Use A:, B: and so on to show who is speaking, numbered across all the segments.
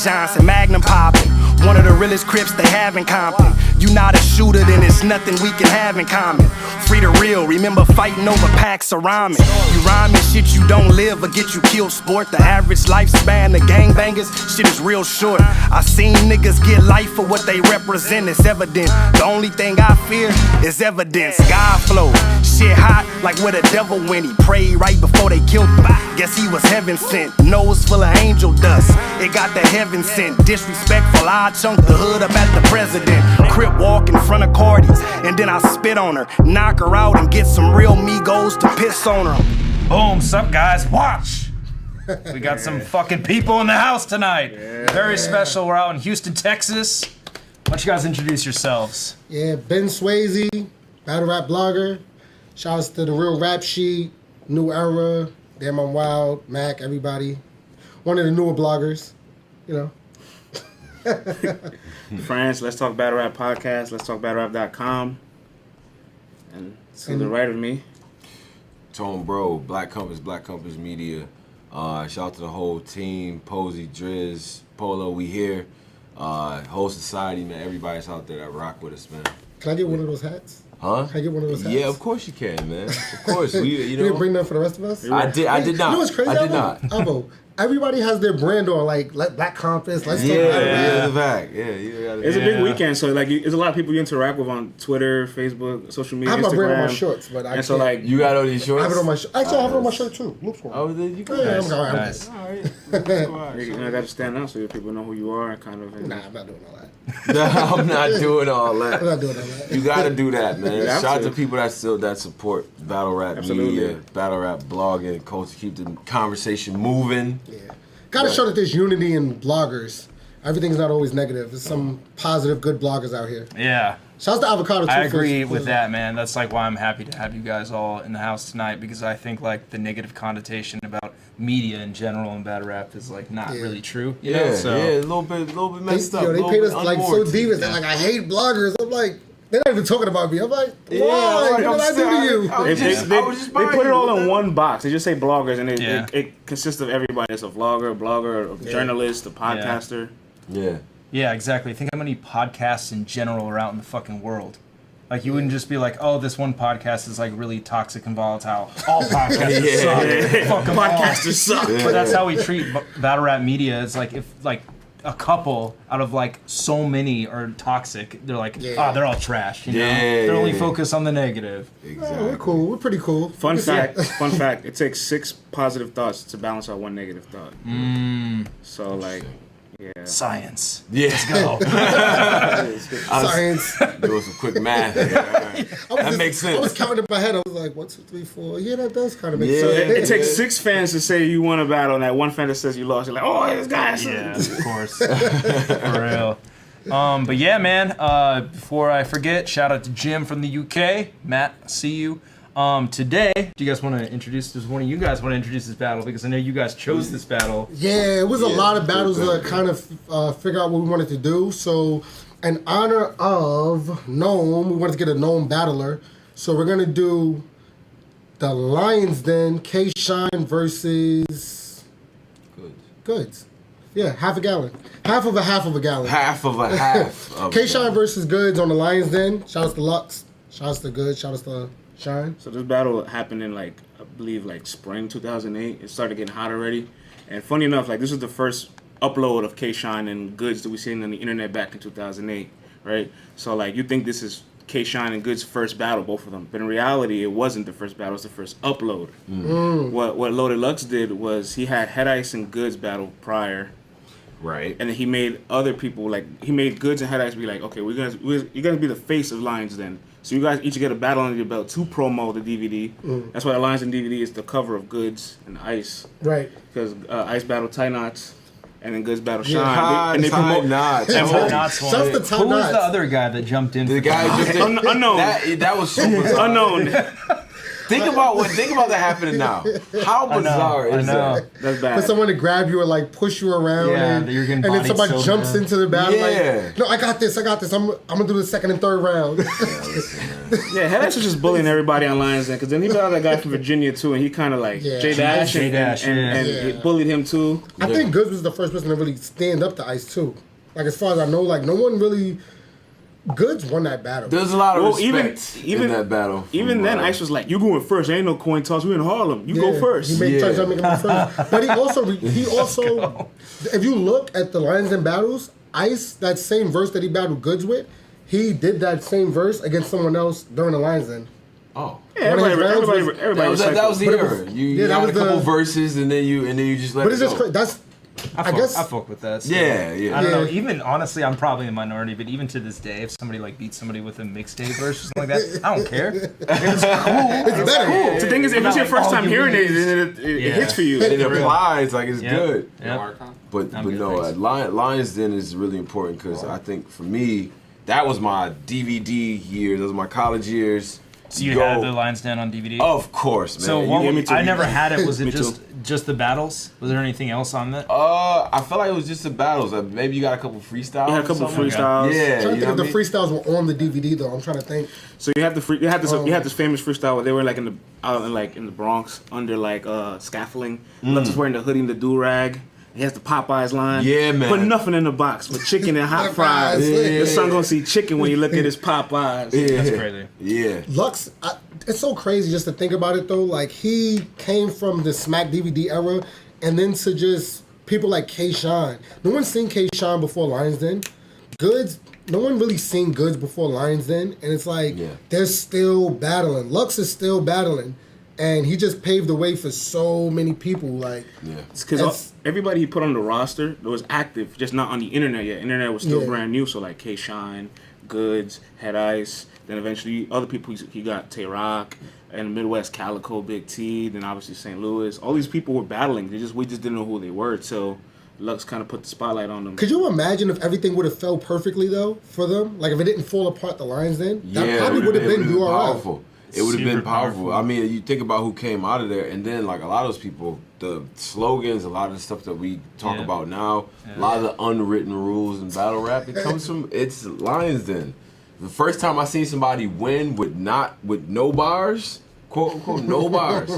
A: Johnson, Magnum popping. One of the realest Crips they have in Compton. You not a shooter, then it's nothing we can have in common. Free to real, remember fighting over packs of ramen. You rhyming shit you don't live or get you killed, sport. The average lifespan of gangbangers, shit is real short. I seen niggas get life for what they represent, it's evident. The only thing I fear is evidence. God flow, shit hot like where the devil went. He prayed right before they killed him. Guess he was heaven sent. Nose full of angel dust, it got the heaven sent. Disrespectful, I chunk the hood up at the president. Crip walk in front of Cardi's, and then I spit on her, knock her out, and get some real Migos to piss on her.
B: Boom, sup guys, watch! We got some fucking people in the house tonight. Very special, we're out in Houston, Texas. Why don't you guys introduce yourselves?
C: Yeah, BEN SWAYZE, battle rap blogger. Shouts to the Real Rap Sheet, New Era, Damn I'm Wild, Mac, everybody. One of the newer bloggers, you know.
D: France, Let's Talk Battle Rap Podcast, Let's Talk BattleRap.com. And to the right of me,
E: Tone Bro, Black Compass Media. Shout out to the whole team, Posey, Driz, Polo, we here. Whole society, man, everybody's out there that rock with us, man.
C: Can I get one of those hats?
E: Huh?
C: Can I get one of those hats?
E: Yeah, of course you can, man. Of course.
C: You didn't bring them for the rest of us?
E: I did not.
C: You know what's crazy?
E: I did not.
C: Avo, everybody has their brand on, like Black Compass, Let's Talk
E: Yeah,
C: Battle
E: the fact. Yeah,
D: it's a big weekend, so like there's a lot of people you interact with on Twitter, Facebook, social media,
C: I have
D: Instagram.
C: my brand on my shorts, but I
D: and so like
E: you got all these shorts?
C: I have it on my shirt. Actually, I have it on my shirt too. Looks for
E: Oh, then you got
C: yeah,
E: nice.
C: I'm
E: Nice.
C: going.
E: All right. Let's go out.
D: you got to stand out so that people know who you are and kind of.
C: Nah, I'm not doing all that.
E: No, I'm not doing all that.
C: I'm not doing all that.
E: You gotta do that, man.
D: You have
E: Shout out
D: to.
E: to people that support battle rap media, battle rap blogging, culture, keep the conversation moving.
C: Yeah. Gotta show that there's unity in bloggers. Everything's not always negative. There's some positive, good bloggers out here.
B: Yeah.
C: Shouts to Avocado too.
B: I agree with that, man. That's like why I'm happy to have you guys all in the house tonight, because I think like the negative connotation about media in general and battle rap is like not really true. You know? So,
E: a little bit messed up.
C: They paint us like so deep. They're like, I hate bloggers. I'm like, they're not even talking about me. I'm like, why? What did I do to you?
D: They put it all in one box. They just say bloggers, and it consists of everybody. It's a vlogger, a journalist, a podcaster.
E: Yeah.
B: Yeah, exactly. Think how many podcasts in general are out in the fucking world. Like, you wouldn't just be like, oh, this one podcast is like really toxic and volatile. All podcasters suck. Fuck 'em all.
D: Podcasters suck.
B: But that's how we treat battle rap media. It's like if like a couple out of like so many are toxic, they're like, they're all trash. You know? They're only focused on the negative.
E: Exactly.
C: Oh, we're cool. We're pretty cool.
D: Fun fact. It takes 6 positive thoughts to balance out 1 negative thought. So like. Yeah.
B: Science.
E: Yeah.
B: Let's go.
C: Science.
E: Doing some quick math. That makes sense.
C: I was counting in my head. I was like, 1, 2, 3, 4. Yeah, that does kind of make
D: So
C: sense.
D: it takes 6 fans to say you won a battle, and that 1 fan that says you lost. You're like, oh, this guy.
B: Yeah, of course. For real. But yeah, man, before I forget, shout out to Jim from the UK. Matt, I see you. Today, do you guys want to introduce, does one of you guys want to introduce this battle? Because I know you guys chose this battle.
C: Yeah, it was a lot of battles to kind of figure out what we wanted to do. So, in honor of Gnome, we wanted to get a Gnome battler. So we're going to do the Lions Den, K-Shine versus Goods. Yeah, half a gallon. Half of a gallon.
E: Half of a half.
C: K-Shine versus Goods on the Lions Den. Shout out to Lux. Shout out to Goods. Shout out to Shine.
D: So this battle happened in like, I believe like spring 2008. It started getting hot already. And funny enough, like this was the first upload of K-Shine and Goods that we seen on the internet back in 2008, right? So like you think this is K-Shine and Goods' first battle, both of them. But in reality, it wasn't the first battle, it was the first upload. What Loaded Lux did was he had Head Ice and Goods battle prior.
E: Right.
D: And then he made other people, like, he made Goods and Head Ice be like, okay, you're gonna be the face of Lions Den. So you guys each get a battle under your belt to promo the DVD. That's why the Lions Den DVD is the cover of Goods and Ice.
C: Right.
D: Because Ice battle Tie Knots, and then Goods battle Shine.
E: Yeah,
D: and they promote
E: Knots.
B: And Knots won.
C: Shouts to Tie
B: Who was
C: Knots.
B: the other guy that jumped in?
E: The guy just
D: unknown.
E: That was super
D: Unknown.
E: Think about that happening now. How bizarre is that?
D: That's bad.
C: For someone to grab you or like push you around,
B: Yeah,
C: and,
B: you're getting
C: then
B: bodied
C: somebody
B: so
C: jumps
B: bad.
C: into the battle.
E: Yeah.
C: Like, no, I got this. I'm gonna do the second and third round.
D: Yeah, Headass was just bullying everybody on Lions Den, because then he got that guy from Virginia too, and he kind of like
C: Yeah.
D: J Dash and he bullied him too.
C: I think Goods was the first person to really stand up to Ice too. Like as far as I know, like no one really. Goods won that battle.
E: There's a lot of
D: Well,
E: respect
D: even
E: in that battle.
D: Even then, Ice was like, "You going first? Ain't no coin toss. We in Harlem. You go first."
C: He made
E: Yeah.
C: tries to make him first. But he also, if you look at the Lions and battles, Ice, that same verse that he battled Goods with, he did that same verse against someone else during the Lions Den.
E: Oh.
D: Yeah,
C: One of his rounds
D: everybody
C: was-
D: was
E: That was the
C: But it
E: era.
C: was-
E: You
C: yeah, that
E: had a
C: was
E: couple
C: the-
E: verses and then you just let
C: But
E: it
C: it's just
E: go.
C: that's. I guess
B: I fuck with that. So.
E: Yeah.
B: I don't know.
C: Yeah.
B: Even honestly, I'm probably a minority, but even to this day, if somebody like beats somebody with a mixtape verse or something like that, I don't care. It's cool.
C: it's better.
D: The thing is, if
B: Not
D: it's your
B: like,
D: first
B: oh,
D: time
B: you
D: hearing it,
B: released.
D: then it
B: Yeah.
D: hits for you.
E: It applies like it's
B: Yeah.
E: good.
B: Yeah.
E: But
B: I'm
E: but
B: good,
E: no,
B: thanks.
E: Lions Den is really important because I think for me that was my DVD years. Those were my college years.
B: So you
E: Go-
B: had the Lions Den on DVD?
E: Of course, man.
B: So
E: You-
B: what,
D: yeah, me too.
B: I never had it. Was
D: Me
B: it
D: too.
B: just the battles? Was there anything else on that?
E: I felt like it was just the battles. Maybe you got a couple freestyles.
D: You had a
E: or
D: couple
E: something?
D: freestyles.
E: Yeah,
C: I'm trying to
E: you
C: think
E: know
C: if the
E: what I mean?
C: freestyles were on the DVD though. I'm trying to think.
D: So you had you had this famous freestyle where they were like in the Bronx under like scaffolding. Lux was wearing the hoodie and the do rag. He has the Popeyes line.
E: Yeah, man.
D: Put nothing in the box but chicken and hot fries.
C: Yeah.
D: Your son gonna see chicken when you look at his Popeyes.
E: Yeah.
B: That's crazy.
E: Yeah.
C: Lux, it's so crazy just to think about it though. Like he came from the Smack DVD era, and then to just people like K-Shine. No one's seen K-Shine before Lions Den. Goods, no one really seen Goods before Lions Den, and it's like
E: Yeah.
C: they're still battling. Lux is still battling, and he just paved the way for so many people. Like,
E: Yeah.
D: Because everybody he put on the roster was active, just not on the internet yet. Internet was still
C: Yeah.
D: brand new, so like K-Shine, Goods, Head Ice, then eventually other people he got Tay Rock, and Midwest Calico, Big T, then obviously St. Louis. All these people were battling. We just didn't know who they were, so Lux kind of put the spotlight on them.
C: could you imagine if everything would have fell perfectly though for them? Like if it didn't fall apart the Lions Den, that
E: Yeah,
C: probably would have been URL.
E: powerful. It would have been
B: Super
E: powerful.
B: powerful.
E: I mean, you think about who came out of there, and then like a lot of those people, the slogans, a lot of the stuff that we talk
B: Yeah.
E: about now, a lot of the unwritten rules in battle rap, it comes from it's Lions Den. The first time I seen somebody win with no bars, quote unquote, no bars,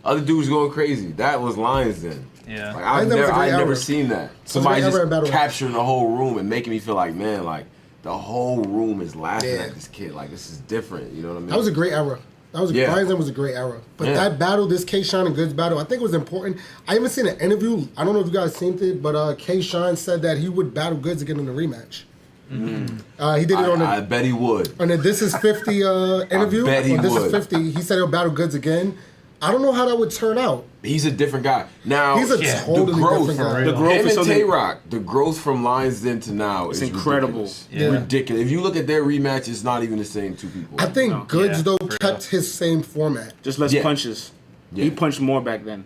E: other dudes going crazy. That was Lions Den.
B: Yeah.
E: Like
C: I think that was a great
E: I've never
C: era.
E: seen that.
C: a
E: Somebody
C: great era in
E: just
C: battle rap.
E: capturing the whole room and making me feel like, man, like the whole room is laughing
C: Yeah.
E: at this kid. Like this is different. You know what I mean?
C: That was a great era.
E: Yeah.
C: Lions Den was a great era. But
E: Yeah.
C: that battle, this K-Shine and Goods battle, I think it was important. I even seen an interview. I don't know if you guys seen it, but K-Shine said that he would battle Goods again in the rematch. He did it on
E: I
C: the
E: bet he would.
C: This is 50 interview.
E: bet he
C: on This
E: would.
C: is 50. He said he'll battle Goods again. I don't know how that would turn out.
E: He's a different guy. Now,
C: He's a totally
E: the growth,
C: different guy.
B: real.
D: The growth
E: him
D: is
E: and
D: something.
E: Tay-Rock, the growth from Lions Den to now is
D: incredible.
E: ridiculous.
B: Yeah.
E: Ridiculous. If you look at their rematch, it's not even the same two people.
C: I think Goods,
B: Yeah,
C: though,
B: for
C: kept his same format.
D: Just less
E: Yeah.
D: punches.
E: Yeah.
D: He punched more back then.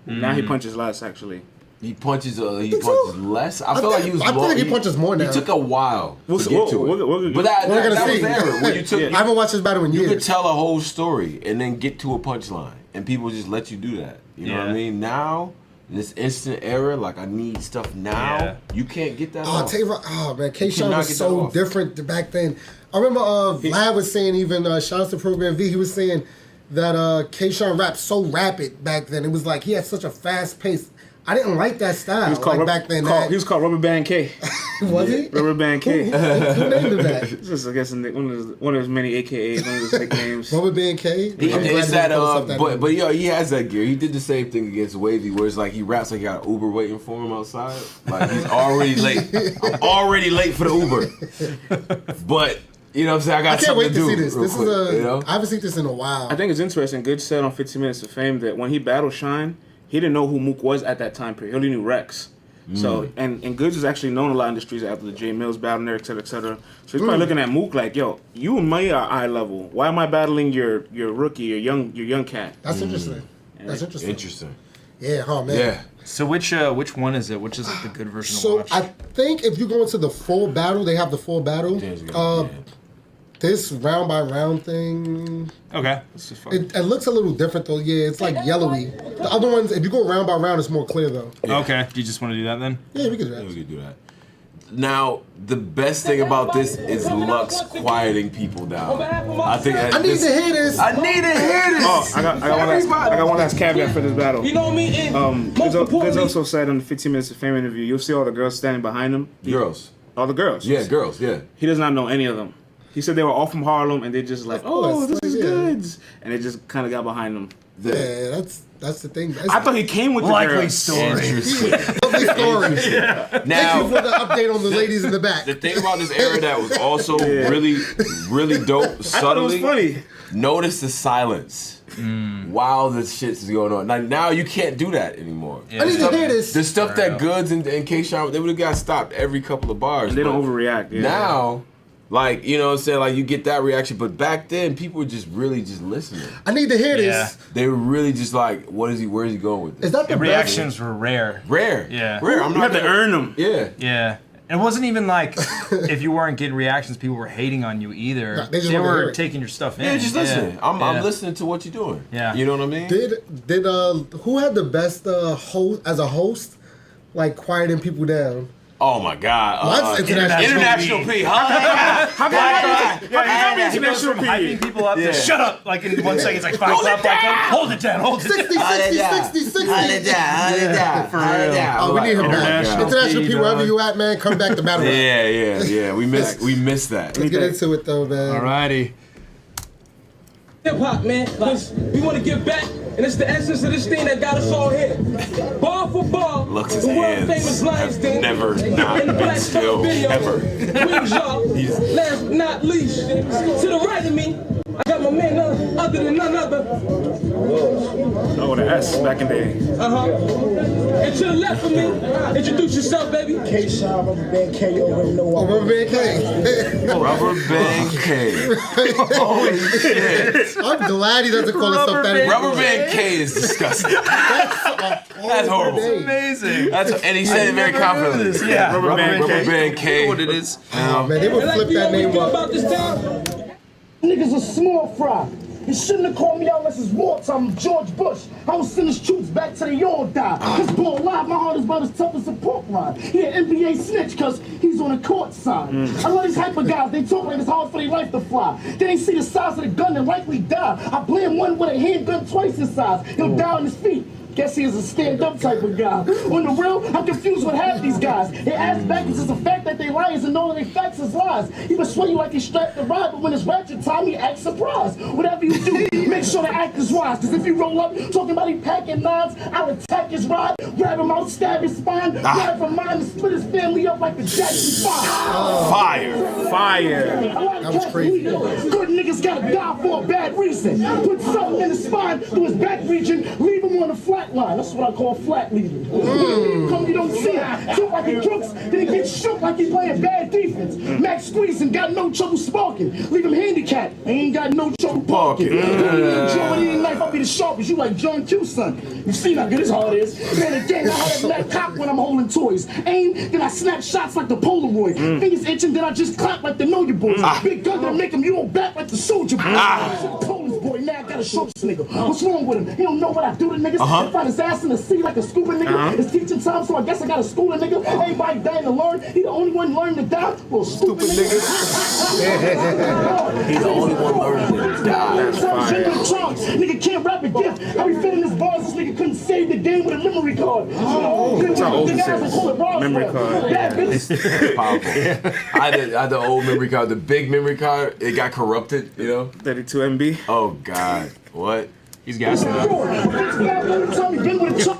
D: Now he punches less, actually.
E: He punches. He
C: think so?
E: punches less. I feel like he was.
C: I feel like he punches more now.
E: He took a while
D: We'll
E: to
D: see-
E: get
D: we'll-
E: to it.
D: we'll-
E: but that
C: we're gonna
E: was
C: see.
E: the era where you took.
D: Yeah.
C: I haven't watched this battle in
E: You could
C: years.
E: tell a whole story and then get to a punchline, and people just let you do that. You know what I
B: Yeah.
E: mean? Now, in this instant era, like I need stuff now.
B: Yeah.
E: You can't get that.
C: Oh,
E: off.
C: man, K-Shine
E: cannot
C: was
E: get that
C: so
E: off.
C: different back then. I remember Vlad was saying, even shout out to Program V, he was saying that K-Shine rapped so rapid back then. It was like he had such a fast pace. I didn't like that style.
D: He was called,
C: back then.
D: he was called Rubber Band K.
C: Was he?
D: Rubber Band K.
C: Who named him that?
D: This is, I guess, one of his many AKAs, one of his nicknames.
C: Rubber Band K?
E: He,
C: I'm glad
E: it's
C: they
E: that,
C: posted up
E: but yo, he has that gear. He did the same thing against Wavy, where it's like he raps like he got Uber waiting for him outside. Like he's already late. I'm already late for the Uber. But you know what I'm saying? I got
C: I can't
E: something
C: wait to
E: do
C: see this.
E: real
C: This
E: quick,
C: is
E: you know?
C: I haven't seen this in a while.
D: I think it's interesting. Good said on 15 Minutes of Fame that when he battled Shine, he didn't know who Mook was at that time period. He only knew Rex. So, and Goods is actually known a lot in the streets after the J Mills battle there, et cetera, et cetera. So he's probably looking at Mook like, yo, you and me are eye level. Why am I battling your rookie, your young cat?
C: That's interesting. That's interesting.
E: Interesting.
C: Yeah, oh man.
E: Yeah.
B: So which one is it? Which is like the good version to
C: So
B: watch?
C: I think if you go into the full battle, they have the full battle.
E: James got- yeah.
C: This round by round thing,
B: Okay.
D: It's just fun.
C: it looks a little different though. Yeah, it's like yellowy. The other ones, if you go round by round, it's more clear though.
B: Okay. Do you just want to do that then?
C: Yeah, we could do
E: Yeah, we
C: that.
E: could do that. Now, the best thing about this is Lux quieting people down. I think
C: I need to hear this.
E: I need to hear this.
D: Oh, I got one last caveat for this battle.
F: You know me,
D: Goods also said on the 15 Minutes of Fame interview, you'll see all the girls standing behind him.
E: Girls.
D: All the girls.
E: Yeah, girls, yeah.
D: He does not know any of them. He said they were all from Harlem and they just like, oh, this is Goods. And they just kind of got behind him.
C: Yeah, that's the thing. That's
D: I thought he came with the
B: Likely
D: girls.
B: story.
E: Interesting.
C: lovely story. Thank
E: Now,
C: you for the update on the ladies in the back.
E: the thing about this era that was also really, really dope,
D: I thought it was
E: subtly,
D: funny.
E: notice the silence while this shit is going on. Now you can't do that anymore.
B: Yeah.
C: I need to hear this.
E: The stuff that Goods and K-Shine, they would have got stopped every couple of bars.
D: And they don't
E: but
D: overreact. Yeah.
E: Now, like, you know what I'm saying? Like, you get that reaction, but back then, people were just really just listening.
C: I need to hear
B: Yeah.
C: this.
E: They were really just like, where is he going with this?
C: Is that the
B: The
C: best?
B: reactions were rare.
E: Rare.
B: Yeah.
E: Rare. I'm
D: You
E: not
D: have to earn them.
E: Yeah.
B: Yeah. It wasn't even like if you weren't getting reactions, people were hating on you either.
C: No, they just wanted to hear
B: were
C: it.
B: taking your stuff in.
E: Yeah, just listening. I'm
B: Yeah.
E: listening to what you're doing.
B: Yeah.
E: You know what I mean?
C: Did who had the best host as a host, like quieting people down?
E: Oh my God.
C: Well, that's international
E: P. Huh?
D: How can
B: He goes from hyping people up
E: Yeah.
B: to shut up. Like in 1 second, it's like 5 clap, 5 clap. Hold it down, hold it
C: 60,
B: down.
C: 60, 60, 60.
B: For real.
C: Oh, we need him back.
B: International
C: International
B: P,
C: people, wherever
B: dog.
C: you at, man, come back to battle rap.
E: Yeah. We missed that.
C: Let's get into it though, man.
B: Alrighty.
F: hip hop, man. Cause we want to give back, and it's the essence of this thing that got us all here. Bar for bar,
E: Lux's
F: the world
E: hands
F: famous Lions
E: have
F: thing.
E: never not
F: in the
E: been
F: Black
E: still,
F: Star video.
E: ever.
F: Queens, y'all. Last but not least, to the right of me, I got my man none other than none other.
D: Oh, the S back in the day.
F: And to the left of me, introduce yourself, baby.
G: K-Shine, Rubber Band K, you already know
C: Oh, Rubber Band K.
E: Rubber Band K. Holy shit.
C: I'm glad he doesn't call himself that.
E: Rubber Band K is disgusting. That's horrible.
B: Amazing.
E: And he said it very confidently.
B: Yeah.
E: Rubber Band K.
B: What it is.
C: Oh, man, they would flip that name up.
F: About this time.
G: Niggas a small fry. You shouldn't have called me out unless it's wartime. I'm George Bush. I will send his troops back till they all die. This ball live, my heart is about as tough as a pork rind. He an NBA snitch cause he's on the court side. I love these hyper guys, they talk like it's hard for their life to fly. They ain't see the size of the gun and likely die. I blame one with a handgun twice his size. He'll die on his feet. Guess he is a stand-up type of guy. On the real, I'm confused with half these guys. They ass backwards is the fact that they liars and all of their facts is lies. He would swear you like he's strapped to ride, but when it's ratchet time, he acts surprised. Whatever you do, make sure the act is wise. Cause if you roll up talking about he packing nines, I'll attack his ride, grab him out, stab his spine, grab from mine and split his family up like the Jackson 5.
D: Fire.
C: That was crazy.
G: Good niggas gotta die for a bad reason. Put something in the spine through his back region, leave him on the flat line. That's what I call flat leaving. Come you don't see him. Talk like he crooks, then he gets shook like he's playing bad defense. Max squeezing, got no trouble sparking. Leave him handicapped, ain't got no trouble parking. Jordan knife, I'll be the sharpest. You like John Q, son. You see how good his heart is. Man, again, I have that cock when I'm holding toys. Aim, then I snap shots like the Polaroid. Fingers itching, then I just clap like the Know Your Boys. Big gun that'll make him you all back like the Soldier Boy. Polish boy, now I gotta show this nigga. What's wrong with him? He don't know what I do to niggas. I find his ass in the sea like a scuba nigga. It's teaching time, so I guess I gotta school a nigga. Everybody dying to learn. He the only one learning to die. Well, stupid nigga.
E: He's the only one learning to die.
G: Nigga can't rap a gift. I be feeling his bars. This nigga couldn't save the game with a memory card.
D: That's how old this is. Memory card.
G: Bad bitch.
E: Powerful. I had the old memory card, the big memory card. It got corrupted, you know?
D: 32 MB.
E: Oh, God. What?
B: He's gassing up.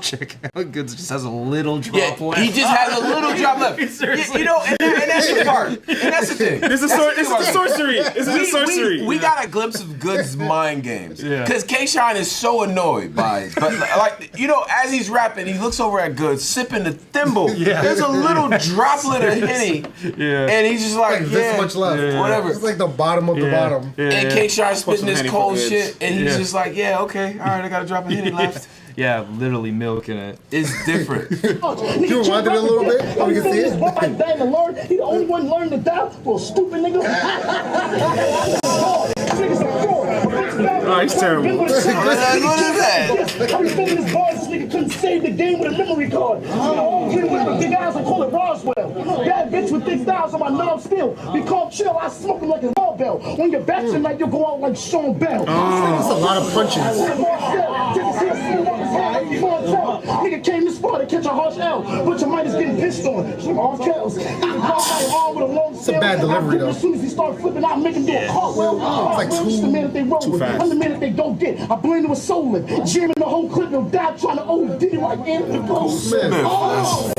G: Check.
B: Check out Goods just has a little drop
E: Yeah,
B: left.
E: he just has a little drop left.
B: Seriously.
E: You know, and that's the part. And that's the thing.
D: This is the sorcery. This is the sorcery.
E: We got a glimpse of Goods' mind games.
B: Yeah.
E: Because K-Shine is so annoyed by it. But, like, you know, as he's rapping, he looks over at Goods, sipping the thimble.
B: Yeah.
E: There's a little droplet of Henny.
B: Yeah.
E: And he's just like,
C: Like
E: yeah,
C: this much left.
E: whatever.
C: It's like the bottom of the bottom.
E: And K-Shine spitting
D: some
E: this
D: Henny
E: cold
D: for kids.
E: shit, and he's
B: Yeah.
E: just like, yeah, okay, all right, I got to drop a Henny left.
B: Yeah, literally milking it.
E: It's different.
C: You rewind it a little bit so we can see it?
G: He the only one learning to die. Well, stupid nigga.
D: Oh, he's terrible.
E: What is that?
G: I remember this boy, this nigga couldn't save the game with a memory card. With big eyes, I call it Roswell. Bad bitch with thick styles on my knob still. Be called chill, I smoke him like a bell. When your back's tonight, you'll go out like Sean Bell.
C: That's a lot of punches.
G: Nigga came this far to catch a harsh L, but your mind is getting pissed on. Some hard kells. It's
C: a bad delivery, though.
G: As soon as he start flipping, I make him do a cartwheel.
C: Like
G: the man that they roll with.
D: fast.
G: I'm the man that they don't get. I blend into a soul lip. Jamming the whole clip, he'll die trying to OD like Anthony
C: Smith.
G: Oh.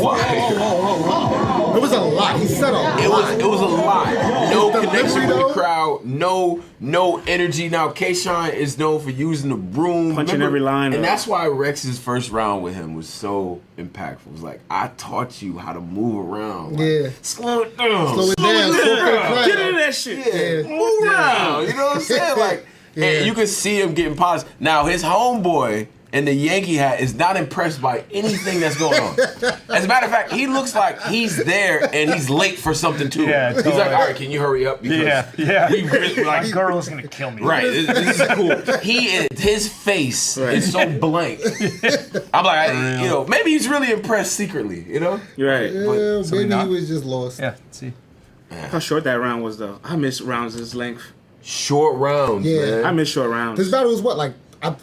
C: It was a lot. He said a lot.
E: It was a lot. No
C: The
E: connection with
C: delivery,
E: the crowd. No energy. Now Kayshawn is known for using the broom,
D: Punching every line
E: and
D: up.
E: that's why Rex's first round with him was so impactful. It was like, I taught you how to move around. Like,
C: Yeah.
E: slow it down.
C: Slow it down. Slow it down.
D: Get into that shit.
E: Yeah, move around. You know what I'm saying? Like, and you can see him getting polished. Now his homeboy in the Yankee hat is not impressed by anything that's going on. As a matter of fact, he looks like he's there and he's late for something too.
B: Yeah,
E: He's
B: totally.
E: like, all right, can you hurry up? Because
B: Yeah.
E: we really,
B: My
E: like,
B: girl's gonna kill me.
E: right, this is cool. His face is so blank. I'm like, maybe he's really impressed secretly, you know?
D: You're right.
C: Yeah,
B: somebody
C: maybe
B: not?
C: he was just lost.
B: Yeah. Let's see.
D: How short that round was, though. I miss rounds this length.
E: Short rounds,
C: Yeah.
D: I
E: man.
D: miss short rounds.
C: This battle was what, like, I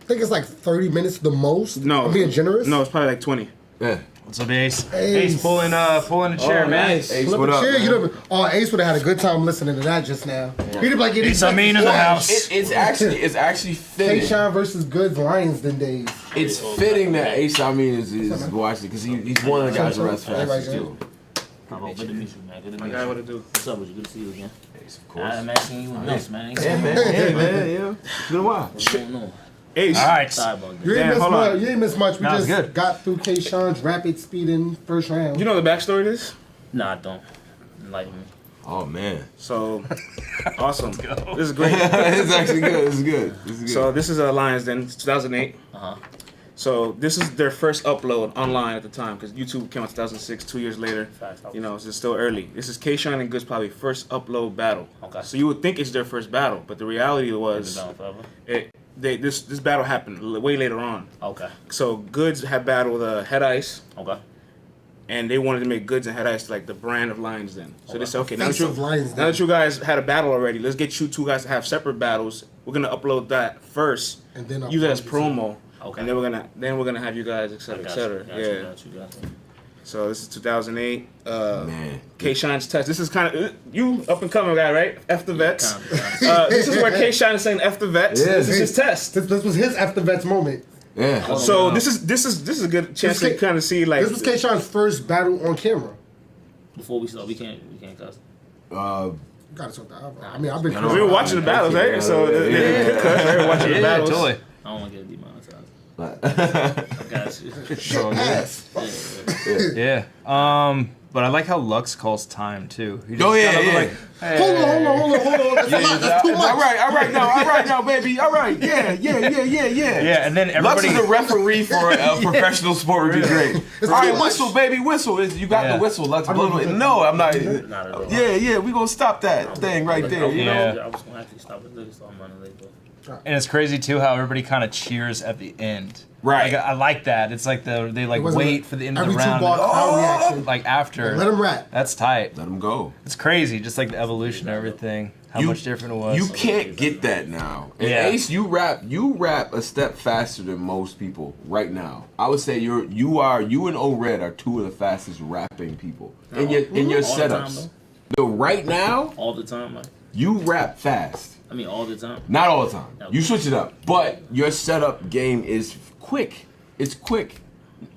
C: think it's like 30 minutes the most?
D: No.
C: I'm being generous?
D: No, it's probably like 20.
E: Yeah.
B: What's up, Ace?
C: Ace.
B: Ace pulling a chair, man.
E: Ace,
C: Flip
E: what
C: a
E: up,
C: chair,
E: man?
C: you know, Ace would have had a good time listening to that just now. He'd be like, yeah,
B: Ace Amin in the house.
E: It's actually fitting.
C: Kayshawn versus Goods Lions them days.
E: It's fitting that Ace Amin is watching because he's one of the guys who runs fastest too.
H: Good to meet you, man. Good to
D: My
H: meet
D: guy,
H: you.
D: what to do?
H: What's up with you? Good to see you again.
E: Ace, of
H: I
E: course.
H: haven't seen you in months, man.
E: Yeah, man. Hey, man. Yeah. It's been a while.
H: What's going on?
D: Ace.
B: All right.
H: Sorry about
C: You
H: that.
C: ain't
D: Damn,
C: miss
D: hold
C: much.
D: on.
C: You ain't miss much. We
B: Nah, it's
C: just
B: good.
C: got through Kayshawn's rapid speeding first round.
D: You know the backstory to this?
H: Nah, I don't. Enlighten me.
E: Oh man.
D: So, awesome. This is great.
E: It's actually good. This is good.
D: So, this is Lions Den, 2008.
H: Uh-huh.
D: So, this is their first upload online at the time because YouTube came out 2006, 2 years later.
H: Facts.
D: You know, it's still early. This is Kayshawn and Goods probably first upload battle.
H: Okay.
D: So, you would think it's their first battle, but the reality
H: Been
D: was
H: down forever.
D: this battle happened way later on.
H: Okay.
D: So, Goods had battled Head Ice.
H: Okay.
D: And they wanted to make Goods and Head Ice like the brand of Lions Den. So they said, okay, now
C: Face of Lions Den.
D: that you guys had a battle already, let's get you two guys to have separate battles. We're gonna upload that first,
C: And then
D: use it as
C: upload
D: promo,
H: Okay.
D: and then we're gonna have you guys, et cetera, et cetera.
H: Got you.
D: So this is 2008.
E: Man.
D: Kayshawn's touch. This is kind of you up and coming guy, right? F the vets.
H: Kinda.
D: This is where Kayshawn is saying F the vets.
E: Yeah.
D: This is his test.
C: This was his after vets moment.
E: Yeah.
D: So this is a good chance to kind of see like
C: This was Kayshawn's first battle on camera.
H: Before we start, we can't cuss.
C: Gotta sort that out. I mean, I've been.
D: we were watching the battles, right? So they could cuss, right? We're watching the
B: Yeah,
D: battles.
B: totally.
H: I don't want to get demonetized. I got you.
C: Ass.
B: Yeah. But I like how Lux calls time too. He just
E: Oh, yeah,
B: kinda
E: yeah.
B: Like, hey.
C: Hold on. That's a lot. That's too much.
E: All right now, baby. All right. Yeah.
B: Yeah, and then
E: Lux
B: everybody.
E: is a referee for a professional sport would be great. All right,
C: too much.
E: whistle, baby, whistle. You got
B: Yeah.
E: the whistle, Lux. No, I'm not.
H: Not at all.
E: Yeah, we gonna stop that thing right there. You know.
B: Yeah.
H: I was going to actually stop it later, so I'm running late, though.
B: And it's crazy too how everybody kind of cheers at the end.
E: Right.
B: Like, I like that. It's like they like
C: It wasn't
B: wait for the end of
C: every
B: the round.
C: 2 bar crowd reaction.
B: Like after.
C: Let him rap.
B: That's tight.
E: Let him go.
B: It's crazy, just like the evolution of everything. How much different it was.
E: You can't get that now. And
B: Yeah.
E: Ace, you rap a step faster than most people right now. I would say you and O-Red are two of the fastest rapping people in your
H: All the time,
E: setups. No, right now
H: All the time, like.
E: you rap fast.
H: I mean, all the time.
E: Not all the time.
H: No.
E: You switch it up, but your setup game is quick. It's quick.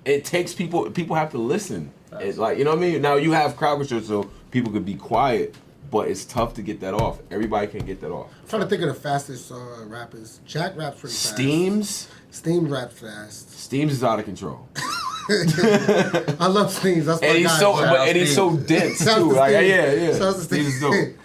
E: It takes people have to listen. It's like, you know what I mean? Now you have crowd control so people could be quiet, but it's tough to get that off. Everybody can get that off.
C: I'm trying to think of the fastest rappers. Jack raps pretty fast.
E: Steam
C: raps fast.
E: Steams is out of control.
C: I love Steams. That's my
E: And
C: guy.
E: he's so dense
C: Shout out
E: too.
C: to
E: Like,
C: Steam.
E: yeah.
C: Shout out to
E: Steams is
C: Steam.
E: dope.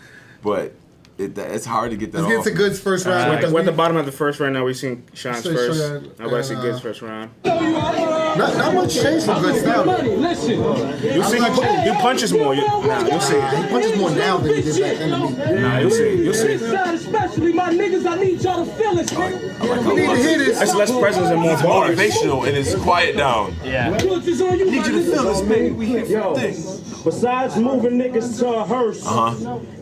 E: But it's hard to get that
C: Let's get
E: off.
C: to Goods first round.
D: We're at the bottom of the first right now. We're seeing Sean's
C: So
D: first.
C: Sean,
D: I'm about to see Goods first round.
C: Not much change for Goods now.
F: Listen.
D: You'll see he punches more. You'll see.
C: He punches more now than he did back then to me.
D: Nah, you'll see. You'll see.
F: Especially my niggas, I need y'all to feel it, nigga.
C: We need to hear this.
D: That's less presence and more bars.
E: Motivational and it's quiet down.
B: Yeah.
F: Goods is on you,
E: Need you to feel this, baby. We here for the thing.
G: Besides moving niggas to a hearse,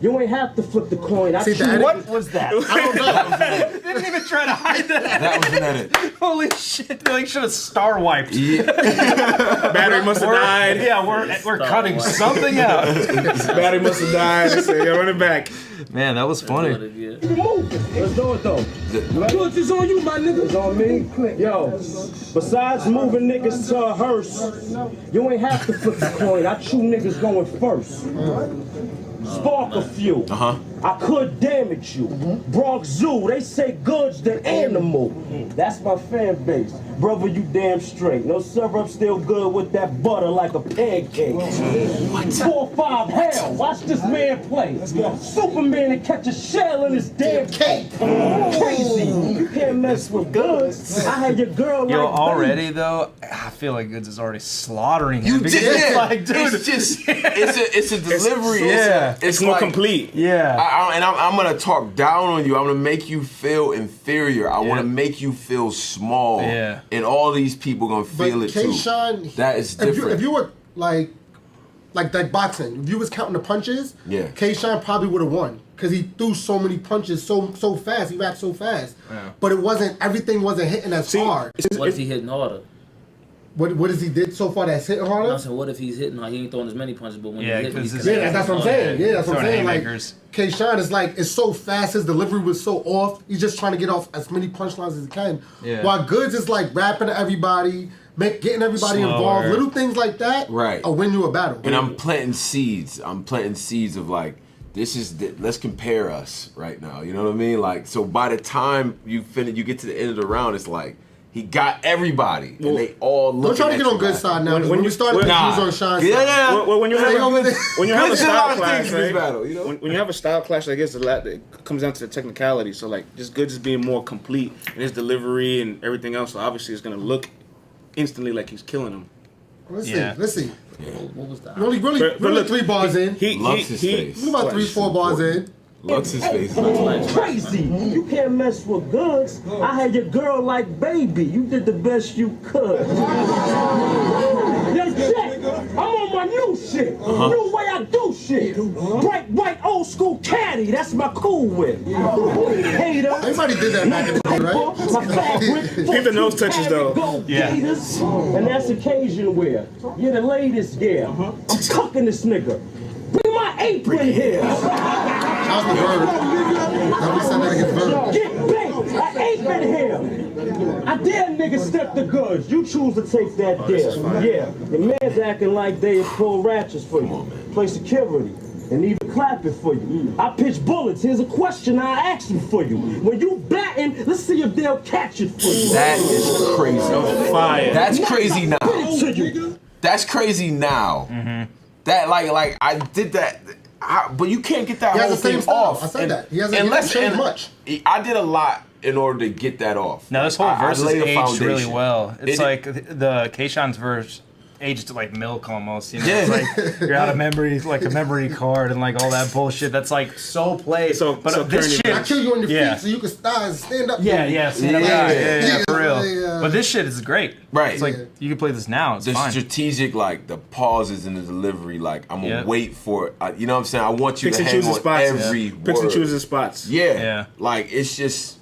G: you ain't have to flip the coin.
C: See, the edit-
B: What was that? I don't know. Didn't even try to hide that.
E: That was an edit.
B: Holy shit! They like should have star wiped.
D: Battery must have died.
B: Yeah, we're cutting something out.
D: Battery must have died. I said, run it back.
B: Man, that was funny.
G: Let's do it though.
F: Goods is on you, my nigga.
G: It's on me. Yo, besides moving niggas to a hearse, you ain't have to flip the coin. I chew niggas going first. Spark a few. I could damage you. Bronx Zoo, they say Goods the animal. That's my fan base. Brother, you damn straight. No syrup, still good with that butter like a pancake. 4-5 hell, watch this man play. Superman and catch a shell in his damn cape. Crazy, you can't mess with Goods. I had your girl
B: Yo,
G: like
B: already though, I feel like Goods is already slaughtering him.
E: You
B: because
E: did.
B: It's like, dude,
E: It's just it's a delivery.
B: Yeah.
D: It's more
E: like,
D: complete.
B: yeah.
E: I'm gonna talk down on you. I'm gonna make you feel inferior. I want to make you feel small.
B: Yeah.
E: And all these people gonna feel
C: But
E: it too.
C: K-Shine,
E: That is different.
C: If you were like boxing, if you was counting the punches,
E: Yeah.
C: K-Shine probably would have won because he threw so many punches so fast. He rapped so fast, but everything wasn't hitting as hard.
H: What if he hitting harder?
C: What has he did so far that's hitting harder?
H: I said, what if he's hitting hard? He ain't throwing as many punches, but when
B: Yeah,
H: he hit,
B: 'cause
H: he's
B: his-
C: That's what I'm saying. Yeah, that's what I'm
B: Throwing
C: saying. Like
B: haymakers.
C: K-Shine is like it's so fast. His delivery was so off. He's just trying to get off as many punchlines as he can.
B: Yeah.
C: While Goods is like rapping to everybody, getting everybody
B: Slower.
C: involved. Little things like that.
E: Right.
C: Will win you a battle.
E: And I'm planting seeds. I'm planting seeds of like, let's compare us right now. You know what I mean? Like, so by the time you get to the end of the round, it's like he got everybody, and they all look.
C: We're trying to get on Good side now. When you started, he was on Shine's side.
D: When you have a style clash,
E: this
D: right?
E: battle, you know?
D: When you have a style clash, I guess it comes down to the technicality. So like, just Goods is being more complete in his delivery and everything else. So obviously, it's gonna look instantly like he's killing him.
C: Let's
B: Yeah.
C: see.
H: What was that?
C: We're only
D: But look,
C: 3 bars in.
D: He
E: Loves his face.
C: We're about 3-4 bars in.
E: Looks his face.
G: crazy. You can't mess with Goods. I had your girl like baby. You did the best you could. Yo, Jack, I'm on my new shit. New way I do shit. Bright white old school caddy. That's my cool whip. Hater.
C: Everybody did that back in the day, right?
G: My fabric.
D: Keep the nose touches, though.
B: Yeah.
G: Gators. And that's occasion wear. You're the latest, yeah. I'm cooking this nigga. Bring my apron here.
C: How's the bird? Nobody said that against bird.
G: Get baked. I apron here. I dare niggas step the goods. You choose to take that dare. Yeah. The man's acting like they pull ratchets for you. Play security. And even clapping for you. I pitch bullets. Here's a question I ask you for you. When you batting, let's see if they'll catch it for you.
E: That is crazy.
D: Fire.
E: That's crazy now.
G: To you.
E: That's crazy now. That like I did that. But you can't get that
C: He has
E: whole
C: the same
E: thing
C: style.
E: off.
C: I said that. He hasn't changed much.
E: I did a lot in order to get that off.
B: Now this whole
E: I
B: verse is
E: laid a
B: aged really
E: foundation.
B: well. It's
E: It-
B: like the K-Shine's verse aged like milk almost. You know,
E: Yeah.
B: it's like you're out of memory, like a memory card and like all that bullshit. That's like so played.
D: So
B: this
D: current
B: shit,
C: I kill you on your
B: Yeah.
C: feet so you can stand up.
B: yeah, yeah, for real.
C: Yeah.
B: But this shit is great.
E: Right.
B: It's like you can play this now. It's
E: The
B: fine.
E: strategic, like the pauses in the delivery, like I'm gonna
B: Yep.
E: wait for it. You know what I'm saying? I want you
D: Picks
E: to
D: and
E: hang
D: chooses
E: on
D: spots.
E: every
D: Picks and
E: word.
D: chooses spots.
E: Yeah.
B: Yeah.
E: Like it's just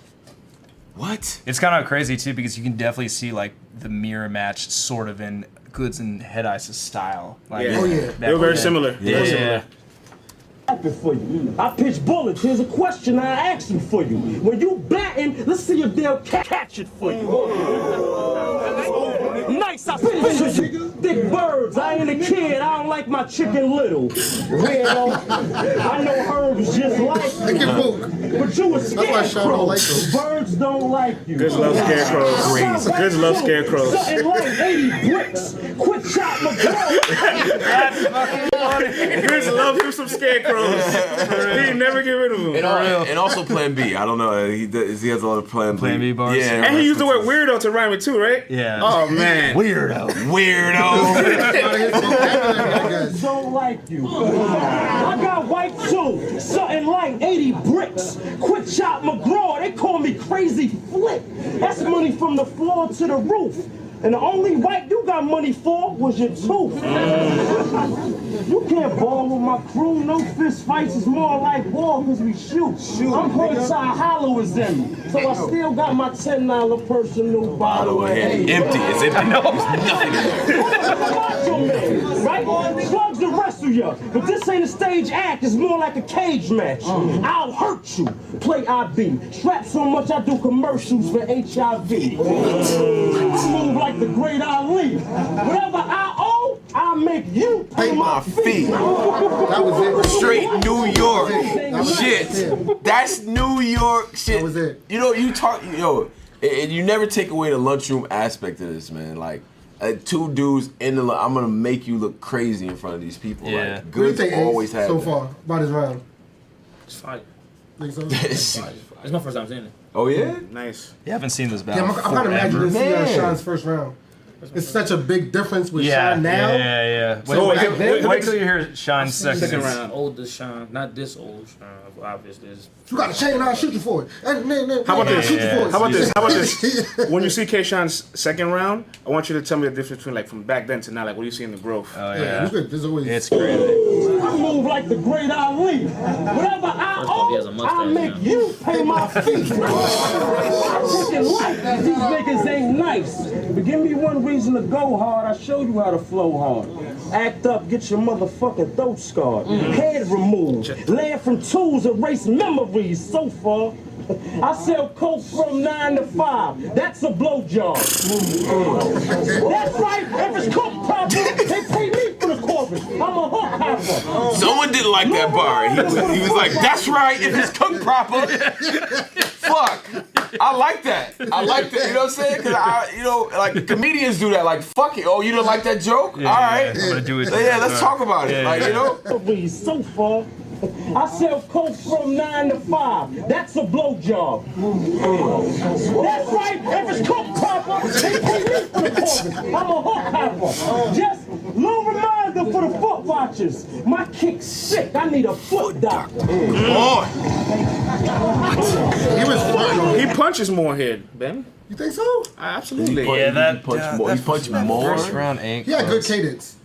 E: what?
B: It's kind of crazy too because you can definitely see like the mirror match sort of in Goods and Head Ice's style. Like,
D: Yeah.
C: Oh, yeah.
B: back
D: They were very
B: then.
D: similar.
B: Yeah.
D: Very similar.
G: Clapping for you. I pitch bullets. Here's a question I ask you for you. When you batting, let's see if they'll catch it for you. Nice, I finish you. Thick birds. I ain't a kid. I don't like my chicken little. Weirdo. I know herbs just like
C: They can
G: you.
C: book.
G: But you a
C: That's why Sean don't like
G: scarecrow.
C: those.
G: Birds don't like you.
D: Goods love scarecrows.
E: Crazy.
D: Goods love scarecrows.
G: Something like 80 bricks. Quit shot my girl.
B: That's fucking
D: Grizz love him some scarecrows. He never get rid of them.
E: And also Plan B. I don't know. He has a lot of Plan B
B: bars.
E: Yeah.
D: And he used the word weirdo to rhyme it too, right?
B: Yeah.
D: Oh man.
B: Weirdo.
G: Don't like you. I got white too. Something like 80 bricks. Quick shot McGraw. They call me Crazy Flick. That's money from the floor to the roof. And the only white you got money for was your tooth. You can't ball with my crew. No fist fights. It's more like war because we shoot. I'm Horside Hollow is in me. So I still got my $10 personal bottle of
E: Empty. It's empty. There's nothing in there.
G: Right? Slugs the rest of you. But this ain't a stage act. It's more like a cage match. I'll hurt you. Play IB. Strap so much I do commercials for HIV. Move like the great Ali. Whatever I owe, I'll make you pay my fee.
C: That was it.
E: Straight New York shit. That's New York shit.
C: That was it.
E: You know, and you never take away the lunchroom aspect of this, man. Like, two dudes in the I'm gonna make you look crazy in front of these people.
B: Yeah.
E: Like,
C: What do you
E: Goods
C: think
E: always had
C: so
E: that.
C: far about his round?
H: It's fire.
C: Think so?
H: It's my first time seeing it.
E: Oh yeah?
D: Nice.
B: You haven't seen this
C: Yeah,
B: battle.
C: I'm kind of imagine this
E: Man.
C: Sean's first round. It's such a big difference with
B: Yeah,
C: Sean now.
B: yeah.
D: So,
B: Wait till you hear Sean's
H: Second
B: second.
H: round, oldest Sean, not this old Sean, obviously.
C: You got a chain, I'll shoot you for it.
D: How about this?
C: Shoot you for it.
D: How about this? How about this? When you see K-Sean's second round, I want you to tell me the difference between like from back then to now. Like, what do you see in the growth?
B: Oh
C: Yeah,
B: yeah.
C: you could. There's always.
B: It's crazy.
G: I move like the great Ali. Whatever I
H: he has a
G: owe,
H: mustache
G: I'll make
H: now.
G: you pay my fee. Fucking life. These niggas ain't nice. But give me one reason to go hard. I show you how to flow hard. Act up, get your motherfucking throat scarred. Head removed. Land from tools, erase memories. So far, I sell coke from 9 to 5. That's a blowjob. That's right. If it's cooked proper, they pay me for the corpus. I'm a hook hopper.
E: Someone didn't like that bar. He was like, that's right, if it's cooked proper. Fuck. I like that. You know what I'm saying? Because like comedians do that. Like, fuck it. Oh, you don't like that joke? All right.
B: I'm gonna do it.
E: Yeah, let's talk about it. Like, you know?
G: So far, I sell coke from 9 to 5. That's a blowjob. That's right. If it's cooked proper, they pay me for the corpus. I'm a hook hopper. Just little reminder for the foot watchers. My kick's sick. I need a foot doctor.
E: Boy.
D: He punches more here, Ben.
C: You think so?
D: Absolutely.
B: Yeah,
E: He punched more.
B: First round ain't.
C: He had good cadence.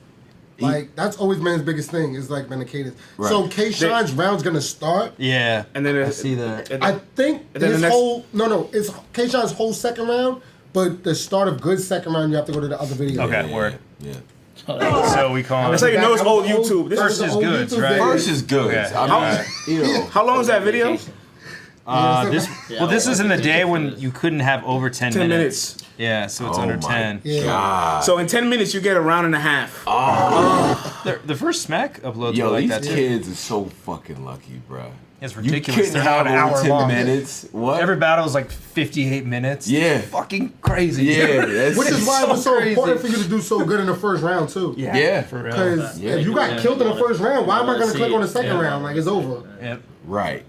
C: Like, that's always man's biggest thing, is like man the cadence.
E: Right.
C: So K-Sean's round's gonna start.
B: Yeah.
D: And then
B: I see that.
D: and
C: I think
D: And then
C: his
D: the next-
C: it's K-Sean's whole second round, but the start of Good's second round, you have to go to the other video.
B: Okay, word.
E: Yeah.
B: So we call
D: That's
B: it.
D: how you know it's old YouTube. This
B: First
D: is
B: is
C: old
B: Goods,
C: YouTube
B: right?
C: video.
E: First is good.
B: Okay.
E: I mean,
D: how long is that video?
B: This is in the day when you couldn't have over 10
D: 10
B: minutes.
D: minutes.
B: Yeah, so it's
E: Oh
B: under
E: my
B: 10.
C: Yeah.
E: God.
D: So in 10 minutes, you get a round and a half.
B: The first Smack uploads
E: Yo,
B: were like
E: these
B: that too.
E: kids are so fucking lucky, bro.
B: It's
E: You
B: ridiculous.
E: couldn't
B: They're now
E: have
B: an
E: over
B: hour
E: 10
B: long.
E: minutes. What?
B: Every battle is like 58 minutes.
E: Yeah.
B: Fucking crazy.
E: Yeah, that's
C: Which is why it was so
B: crazy.
C: important for you to do so good in the first round too.
E: Yeah.
B: For real.
C: Because
E: Yeah.
C: if you got killed in the first round, why am I gonna click on the second
B: Yeah.
C: round? Like, it's over.
B: Yep.
E: Right.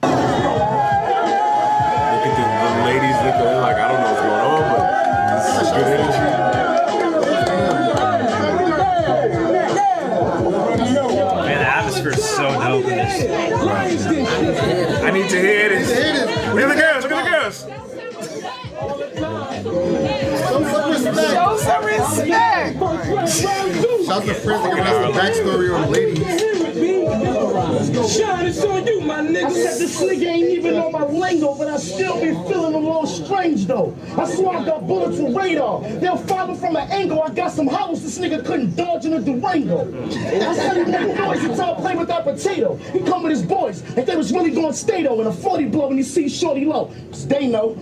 E: Look at the ladies looking like, I don't know what's going on, but this is good energy.
B: Man, the atmosphere is so dope in this.
D: I need to hear this. Look at the girls. Look at the girls.
C: Show some respect. Shout out to friends that giving us the backstory on the ladies.
G: Sean, it's on you, my nigga. I said this nigga ain't even on my lingo, but I still be feeling a little strange though. I swear I got bullets with radar. They'll follow from an angle. I got some house this nigga couldn't dodge in a Durango. I said he make noise until I play with that potato. He come with his boys, like they was really going Stato in a 40 blow when you see Shorty low. 'Cause they know.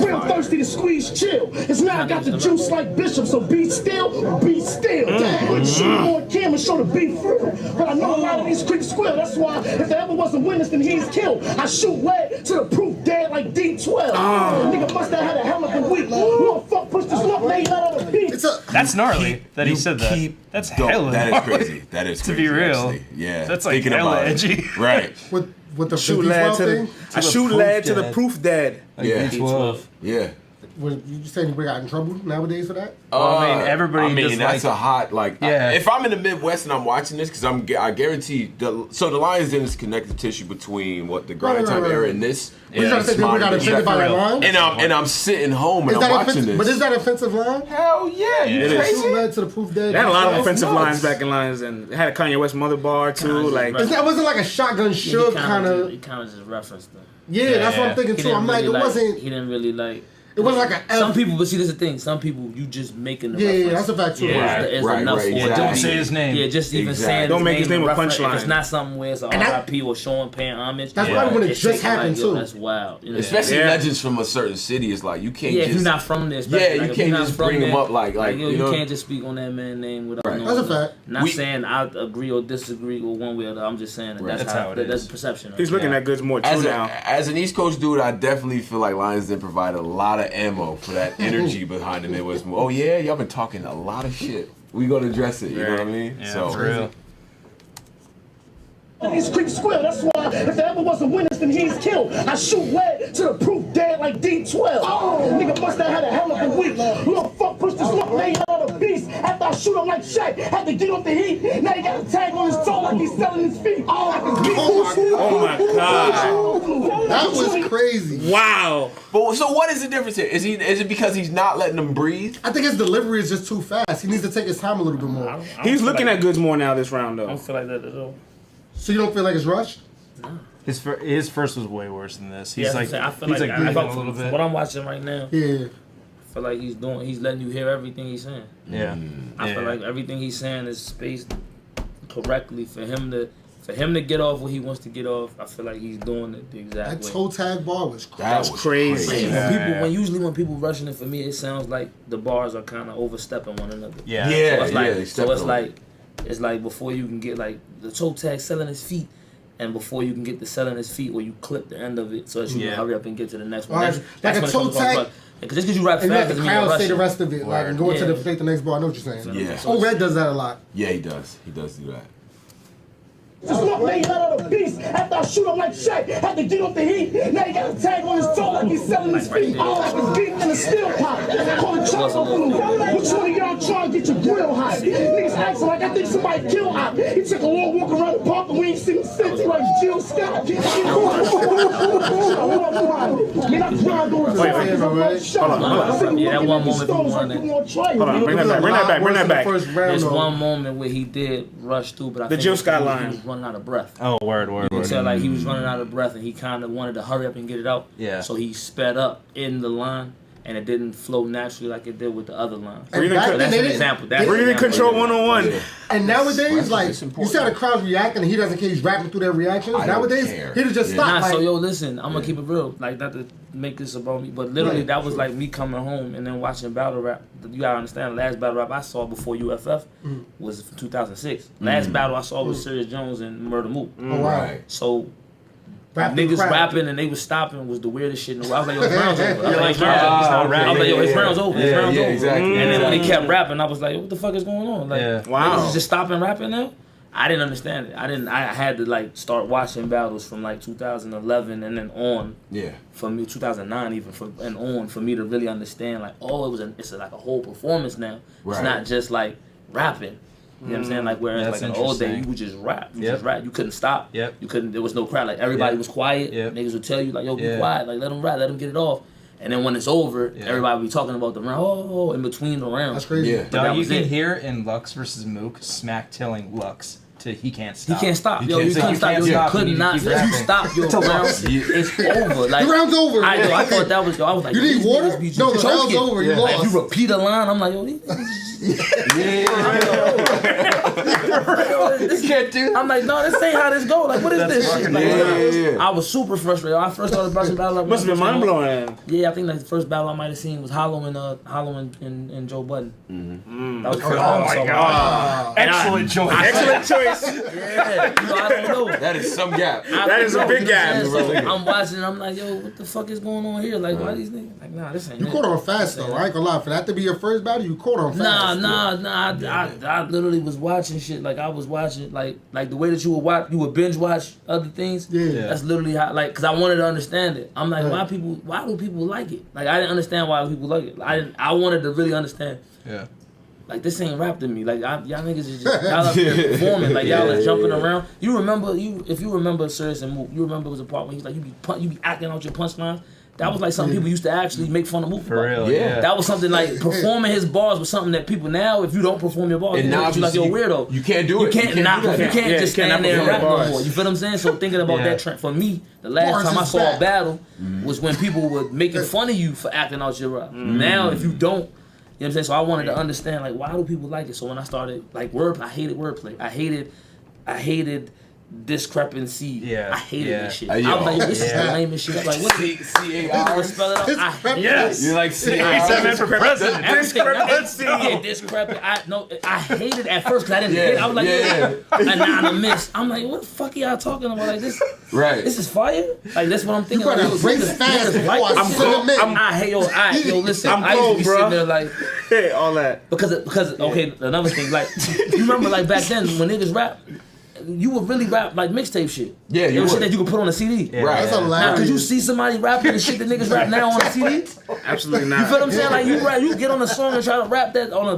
G: Real thirsty to squeeze chill. It's now I got the juice like Bishop, so be still or be still. Good shoot on camera, show the beef real. But I know a lot of these creeps squeal. That's why if there ever was a witness, then he's killed. I shoot lead to the proof dead like D12. Nigga must have had a hell of a week. Who the fuck pushed this luck made out of the beat?
B: That's gnarly that he said that. That's hella
E: That is
B: gnarly.
E: crazy. That is
B: To
E: crazy,
B: be real.
E: actually. Yeah.
B: That's like
E: Thinking
B: hella
E: about it.
B: edgy.
E: Right.
C: With the
D: Shoot
C: D12
D: lad to
C: thing?
D: the. I shoot lad to the proof dead.
E: Yeah.
B: D12.
E: Yeah.
C: You saying anybody got in trouble nowadays for that?
B: I mean, everybody
E: I mean,
B: just
E: that's
B: like-
E: a hot like.
B: Yeah.
E: If I'm in the Midwest and I'm watching this, because I guarantee so the Lions Den is connective tissue between what the grind time era and this.
C: But you trying to say people got offended by that line?
E: And I'm sitting home and I'm watching this.
C: But is that an offensive line?
E: Hell yeah, you
D: It
E: crazy?
C: Led to the proof dead.
D: They had a lot of
C: That's
D: offensive
C: nuts.
D: lines back in lines, and it had a Kanye West mother bar too. Like
C: That wasn't like a shotgun shook kind of.
H: He kind of just referenced them.
C: Yeah, that's what I'm thinking too. I'm like, it wasn't.
H: He didn't really like.
C: It wasn't like a.
H: Some people, but see, this is the thing. Some people, you just making the
C: Yeah,
H: reference.
C: that's a fact too.
H: It's
E: Right,
H: enough
E: right,
H: for it.
E: exactly.
B: Don't say his name.
H: Yeah, just even
E: Exactly.
H: saying
D: Don't make his name a
H: reference, if
D: punchline.
H: it's not something where it's a
C: And that-
H: RIP or showing paying homage.
C: That's probably when it
H: it's
C: just
H: shaking
C: happened,
H: yo,
C: too.
H: That's wild. You know?
E: Especially
D: Yeah.
E: legends from a certain city. It's like you can't
H: Yeah,
E: just.
H: if you're not from there.
E: Yeah,
H: especially,
E: you
H: like, if
E: can't
H: you're not
E: just
H: from
E: bring 'em
H: there,
E: up like
H: yo,
E: you
H: you
E: know.
H: can't just speak on that man's name without knowing.
C: That's a
H: him.
C: fact.
H: Not saying I agree or disagree with one way or the other. I'm just saying that
E: Right.
H: that's how it is. That's perception. Right?
D: he's looking at goods more true now.
E: As an East Coast dude, I definitely feel like Lions Den provide a lot of ammo for that energy behind the Midwest. Oh yeah, y'all been talking a lot of shit. We gonna address it. You know what I mean?
B: Yeah, for real.
G: These creeps squeal. That's why if there ever was a witness, then he's killed. I shoot lead to the proof dead like D12. Nigga must have had a hell of a week. Who the fuck pushed this luck made out of the beast? After I shoot him like Shaq, had to get off the heat. Now he got a tag on his toe like he's selling his feet.
D: Oh my god!
C: That was crazy.
D: Wow.
E: But so what is the difference here? Is it because he's not letting them breathe?
C: I think his delivery is just too fast. He needs to take his time a little bit more.
D: He's looking at goods more now this round
H: I
D: though.
H: don't feel like that at all.
C: So you don't feel like it's rushed?
B: His first was way worse than this. He's
H: Yeah,
B: like
H: I feel
B: he's
H: like
B: like breathing a
H: from
B: little bit.
H: what I'm watching right now,
C: Yeah.
H: I feel like he's letting you hear everything he's saying.
B: Yeah.
H: I feel like everything he's saying is spaced correctly for him to get off what he wants to get off. I feel like he's doing it the exact
C: That
H: way.
C: toe tag bar was crazy.
E: That was
D: crazy.
H: When people rushing it for me, it sounds like the bars are kind of overstepping one another.
B: Yeah.
E: Yeah,
H: So it's like,
E: they stepped on it.
H: it's like before you can get like the toe tag selling his feet, and before you can get the selling his feet, where you clip the end of it so that you can hurry up and get to the next one.
C: Alright, like a
H: when it
C: toe
H: comes to
C: tag-
H: rush. Because just because you rap
C: And you
H: fast
C: let the
H: doesn't mean you're
C: crowd say the
H: rushing.
C: rest of it, like, and go into
H: Yeah.
C: the next bar. I know what you're saying.
E: Yeah.
C: Oh, Red does that a lot.
E: Yeah, he does. He does do that.
G: This luck made out of the beast. After I shoot him like Shaq, had to get off the heat. Now he got a tag on his toe like he's selling his feet. Like his beef in a steel pot. Call it chocolate blue. Which one of y'all trying to get your grill hot? Niggas acting like I think somebody killed Hot. He took a long walk around the park and we ain't seen him since. He like Jill Scott.
H: Yeah, that one moment he won it.
D: Hold on, bring that back.
H: There's one moment where he did rush through, but I think
D: Jill
H: it's
D: Scott
H: because
D: line.
H: he was running out of breath.
B: Oh, word.
H: You can tell like he was running out of breath and he kind of wanted to hurry up and get it out.
B: Yeah.
H: So he sped up in the line and it didn't flow naturally like it did with the other line.
C: And
D: Breathing
C: back
D: co-
C: then
H: That's
C: they
H: an
C: didn't-
H: example. That's an
D: Breathing
H: example.
D: control 101.
C: And nowadays,
E: That's
C: like, you
E: important.
C: see how the crowd's reacting and he doesn't care, he's rapping through their reactions.
E: I don't
C: Nowadays,
E: care.
C: he'll just
E: Yeah.
C: stop.
H: Nah,
C: like,
H: so yo, listen, I'm gonna keep it real. Like, not to make this about me, but literally,
C: Right,
H: that was like me coming home and then watching battle rap. You gotta understand, the last battle rap I saw before UFF was from 2006. Last battle I saw was Serious Jones and Murder Mook.
C: oh, wow.
H: So
C: Rap the
H: niggas
C: crowd.
H: rapping and they was stopping was the weirdest shit in the world. I was like, yo, his round's over. I was like, his
B: He's
H: round's over.
B: not rapping.
H: I was like, yo, his round's over. His
E: Yeah,
H: round's
E: yeah,
H: over.
E: exactly.
H: And then when he kept rapping, I was like, what the fuck is going on? Like,
B: Yeah.
D: Wow.
H: niggas is just stopping rapping now? I didn't understand it. I had to like start watching battles from like 2011 and then on.
E: Yeah.
H: For me, 2009 even and on for me to really understand like, oh, it's like a whole performance now.
E: Right.
H: It's not just like rapping. You know what I'm saying? Like whereas
B: That's
H: like in the old day
B: interesting.
H: you would just rap. You
B: Yep.
H: just rap. You couldn't stop.
B: Yep.
H: You couldn't. There was no crowd. Like everybody
B: Yep.
H: was quiet.
B: Yep.
H: Niggas would tell you like, yo, be
B: Yeah.
H: quiet. Like let them rap. Let them get it off. And then when it's over,
B: Yeah.
H: everybody would be talking about the round. Oh, in between the rounds.
C: That's crazy.
E: Yeah.
H: But that
B: Dog, you
H: was
B: can
H: it.
B: hear in Lux versus Mook smack tilling Lux to he can't stop.
H: He can't stop.
B: You
H: Yo,
B: can't
H: you
B: say
H: couldn't
B: you
H: stop.
B: can't
H: Yo, you
B: stop,
H: could
B: you need
H: not.
B: to
H: If
B: keep
H: you
B: rapping.
H: stop your round, it's over. Like
C: The round's over.
H: I thought that was. I was like,
C: You need
H: these
C: water?
H: niggas be
C: No, the round's
H: choking.
C: over. You
H: Like, if
C: lost.
H: you repeat a line, I'm like, yo, these.
B: You can't do that.
H: I'm like, no, this ain't how this go. Like, what is this shit? Like,
E: Yeah.
H: I was super frustrated. I first started watching battle rap.
D: Must have been mind blowing.
H: Yeah, I think like the first battle I might have seen was Hollow and Joe Budden. That was the first
B: Oh
H: battle I
B: my
H: saw.
B: god! Excellent choice.
D: Excellent choice.
H: Yeah, you know, I don't know.
E: That is some gap.
D: That is a big gap.
H: So I'm watching. I'm like, yo, what the fuck is going on here? Like, why these niggas? Like, nah, this ain't.
C: You
H: it.
C: caught on fast though. I ain't gonna lie. For that to be your first battle, you caught on fast.
H: Nah. I literally was watching shit. Like I was watching, like the way that you would watch, you would binge watch other things.
C: Yeah.
H: That's literally how, like, cause I wanted to understand it. I'm like,
C: Right.
H: why do people like it? Like I didn't understand why people like it. I wanted to really understand.
B: Yeah.
H: Like this ain't rap to me. Like y'all niggas is just y'all up here performing. Like y'all is jumping around. You remember if you remember Serious and Mook, you remember it was a part where he's like you be acting out your punchlines. That was like something people used to actually make fun of Mook
B: For
H: about.
B: real. Yeah.
H: That was something like performing his bars was something that people now, if you don't perform your bars,
E: And
H: they look
E: now
H: at you like you're a weirdo.
E: You can't do it.
H: You can't not.
E: do
H: You
E: that.
H: can't
D: Yeah,
H: just
D: you cannot
H: stand there and rap
D: perform
H: no
D: bars.
H: more. You feel what I'm saying? So thinking about
B: Yeah.
H: that trend for me, the last
C: Bars
H: time I
C: is
H: saw
C: back.
H: a battle was when people were making fun of you for acting out your rap. Now, if you don't, you know what I'm saying? So I wanted to understand, like, why do people like it? So when I started, like, I hated wordplay. I hated discrepancy.
B: Yeah,
H: I hated
B: yeah.
H: that shit.
E: Yo.
H: I was like, this is the
B: Yeah.
H: lamest shit. I'm like, what is it?
E: C-A-R.
H: Spell it out. I hate
B: Yes.
E: You're like
B: He's that man for president.
H: Discrepancy. Yeah, discrepancy. I hated it at first because I didn't get it. I was like, anonymous. I'm like, what the fuck are y'all talking about? Like this
E: Right.
H: This is fire? Like that's what I'm
C: You
H: thinking.
C: better
H: Like,
C: brace fast before I
D: I'm
C: send him in.
H: I hate yo, listen.
D: I'm
H: I used to
D: cold,
H: be
D: bro.
H: sitting there like
D: Hey, all that.
H: because okay, another thing, like you remember like back then when niggas rap, you would really rap like mixtape shit.
E: Yeah, you
H: There was shit
E: would.
H: that you could put on a CD.
E: Right.
C: That's
H: Now,
C: hilarious.
H: could you see somebody rapping the shit that niggas rap now on a CD?
D: Absolutely not.
H: You feel what I'm saying? Like you get on a song and try to rap that on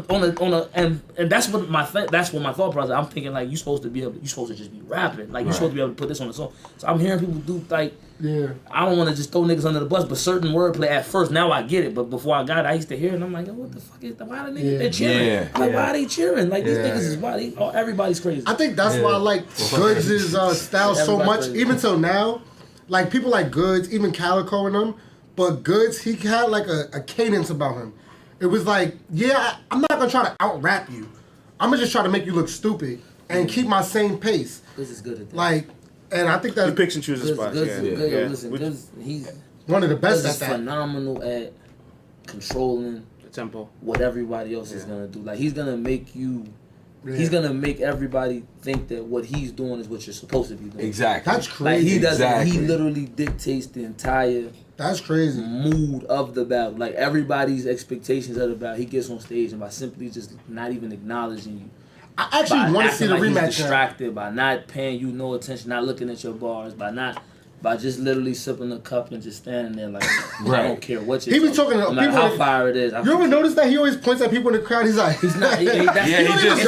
H: a and that's what my thought process. I'm thinking like you supposed to just be rapping. Like you supposed to be able to put this on a song. So I'm hearing people do like
C: Yeah.
H: I don't want to just throw niggas under the bus, but certain wordplay at first now I get it. But before I got it, I used to hear it and I'm like, what the fuck is that? Why the niggas
C: Yeah.
H: they cheering?
E: Yeah.
H: Like why are they cheering? Like these
C: Yeah.
H: niggas is why everybody's crazy.
C: I think that's why I like Goods' style so
H: Everybody
C: much,
H: crazy.
C: even till now. Like people like Goods, even Calico and them, but Goods, he had like a cadence about him. It was like, yeah, I'm not gonna try to out rap you. I'm gonna just try to make you look stupid and keep my same pace.
H: This is good at that.
C: Like, and I think
D: He
C: that's
D: picks and chooses
H: Goods,
D: spots.
H: Goods,
D: Yeah.
H: Goods,
D: Yeah.
H: listen, Goods, he's
C: one of the best
H: Goods is
C: at that.
H: phenomenal at controlling
D: The tempo.
H: what everybody else is gonna do. Like he's gonna make you.
C: Yeah.
H: He's gonna make everybody think that what he's doing is what you're supposed to be doing.
E: Exactly.
C: That's
H: Like
C: crazy.
H: he doesn't. He
E: Exactly.
H: literally dictates the entire
C: That's crazy.
H: mood of the battle. Like everybody's expectations of the battle. He gets on stage and by simply just not even acknowledging you,
C: I
H: by
C: actually want to see
H: acting
C: the
H: like he's
C: rematch. now.
H: distracted, by not paying you no attention, not looking at your bars, by just literally sipping a cup and just standing there like I
E: Right.
H: don't care what you're
C: He be talking to
H: no matter
C: people
H: how
C: that-
H: fire it is.
C: You ever notice that he always points at people in the crowd? He's like,
H: He's not. That's,
E: Yeah, he just-
C: It's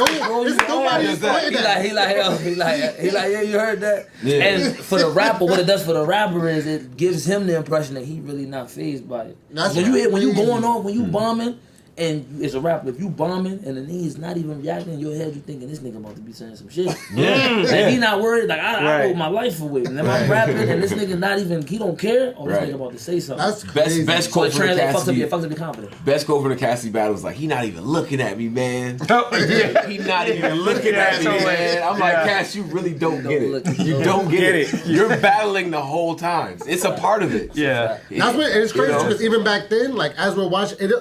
C: nobody
E: He
C: is
E: does
C: doing
H: He
C: that.
H: like, yeah, you heard that?
E: Yeah.
H: And for the rapper, what it does for the rapper is it gives him the impression that he really not fazed by it.
C: That's
H: when you
C: crazy.
H: going off, when you bombing, and as a rapper, if you bombing and the nigga's not even reacting in your head, you thinking this nigga about to be saying some shit. Like he not worried. Like I
D: Right.
H: owe my life away. And then I'm rapping and this nigga not even, he don't care. Oh, this
E: Right.
H: nigga about to say something.
C: That's crazy.
E: Best
H: so
E: quote
H: it
E: for the
H: translates, fucks
E: Cassidy.
H: up your confidence.
E: Best quote for the Cassidy battle was like, he not even looking at me, man.
B: Oh, yeah.
E: He not even looking at me, man. I'm like, Cass, you really don't get
H: look-
E: it. You don't get it. You're battling the whole time. It's a part of it.
B: Yeah.
C: That's what it's
E: You
C: crazy
E: know?
C: because even back then, like as we're watching it,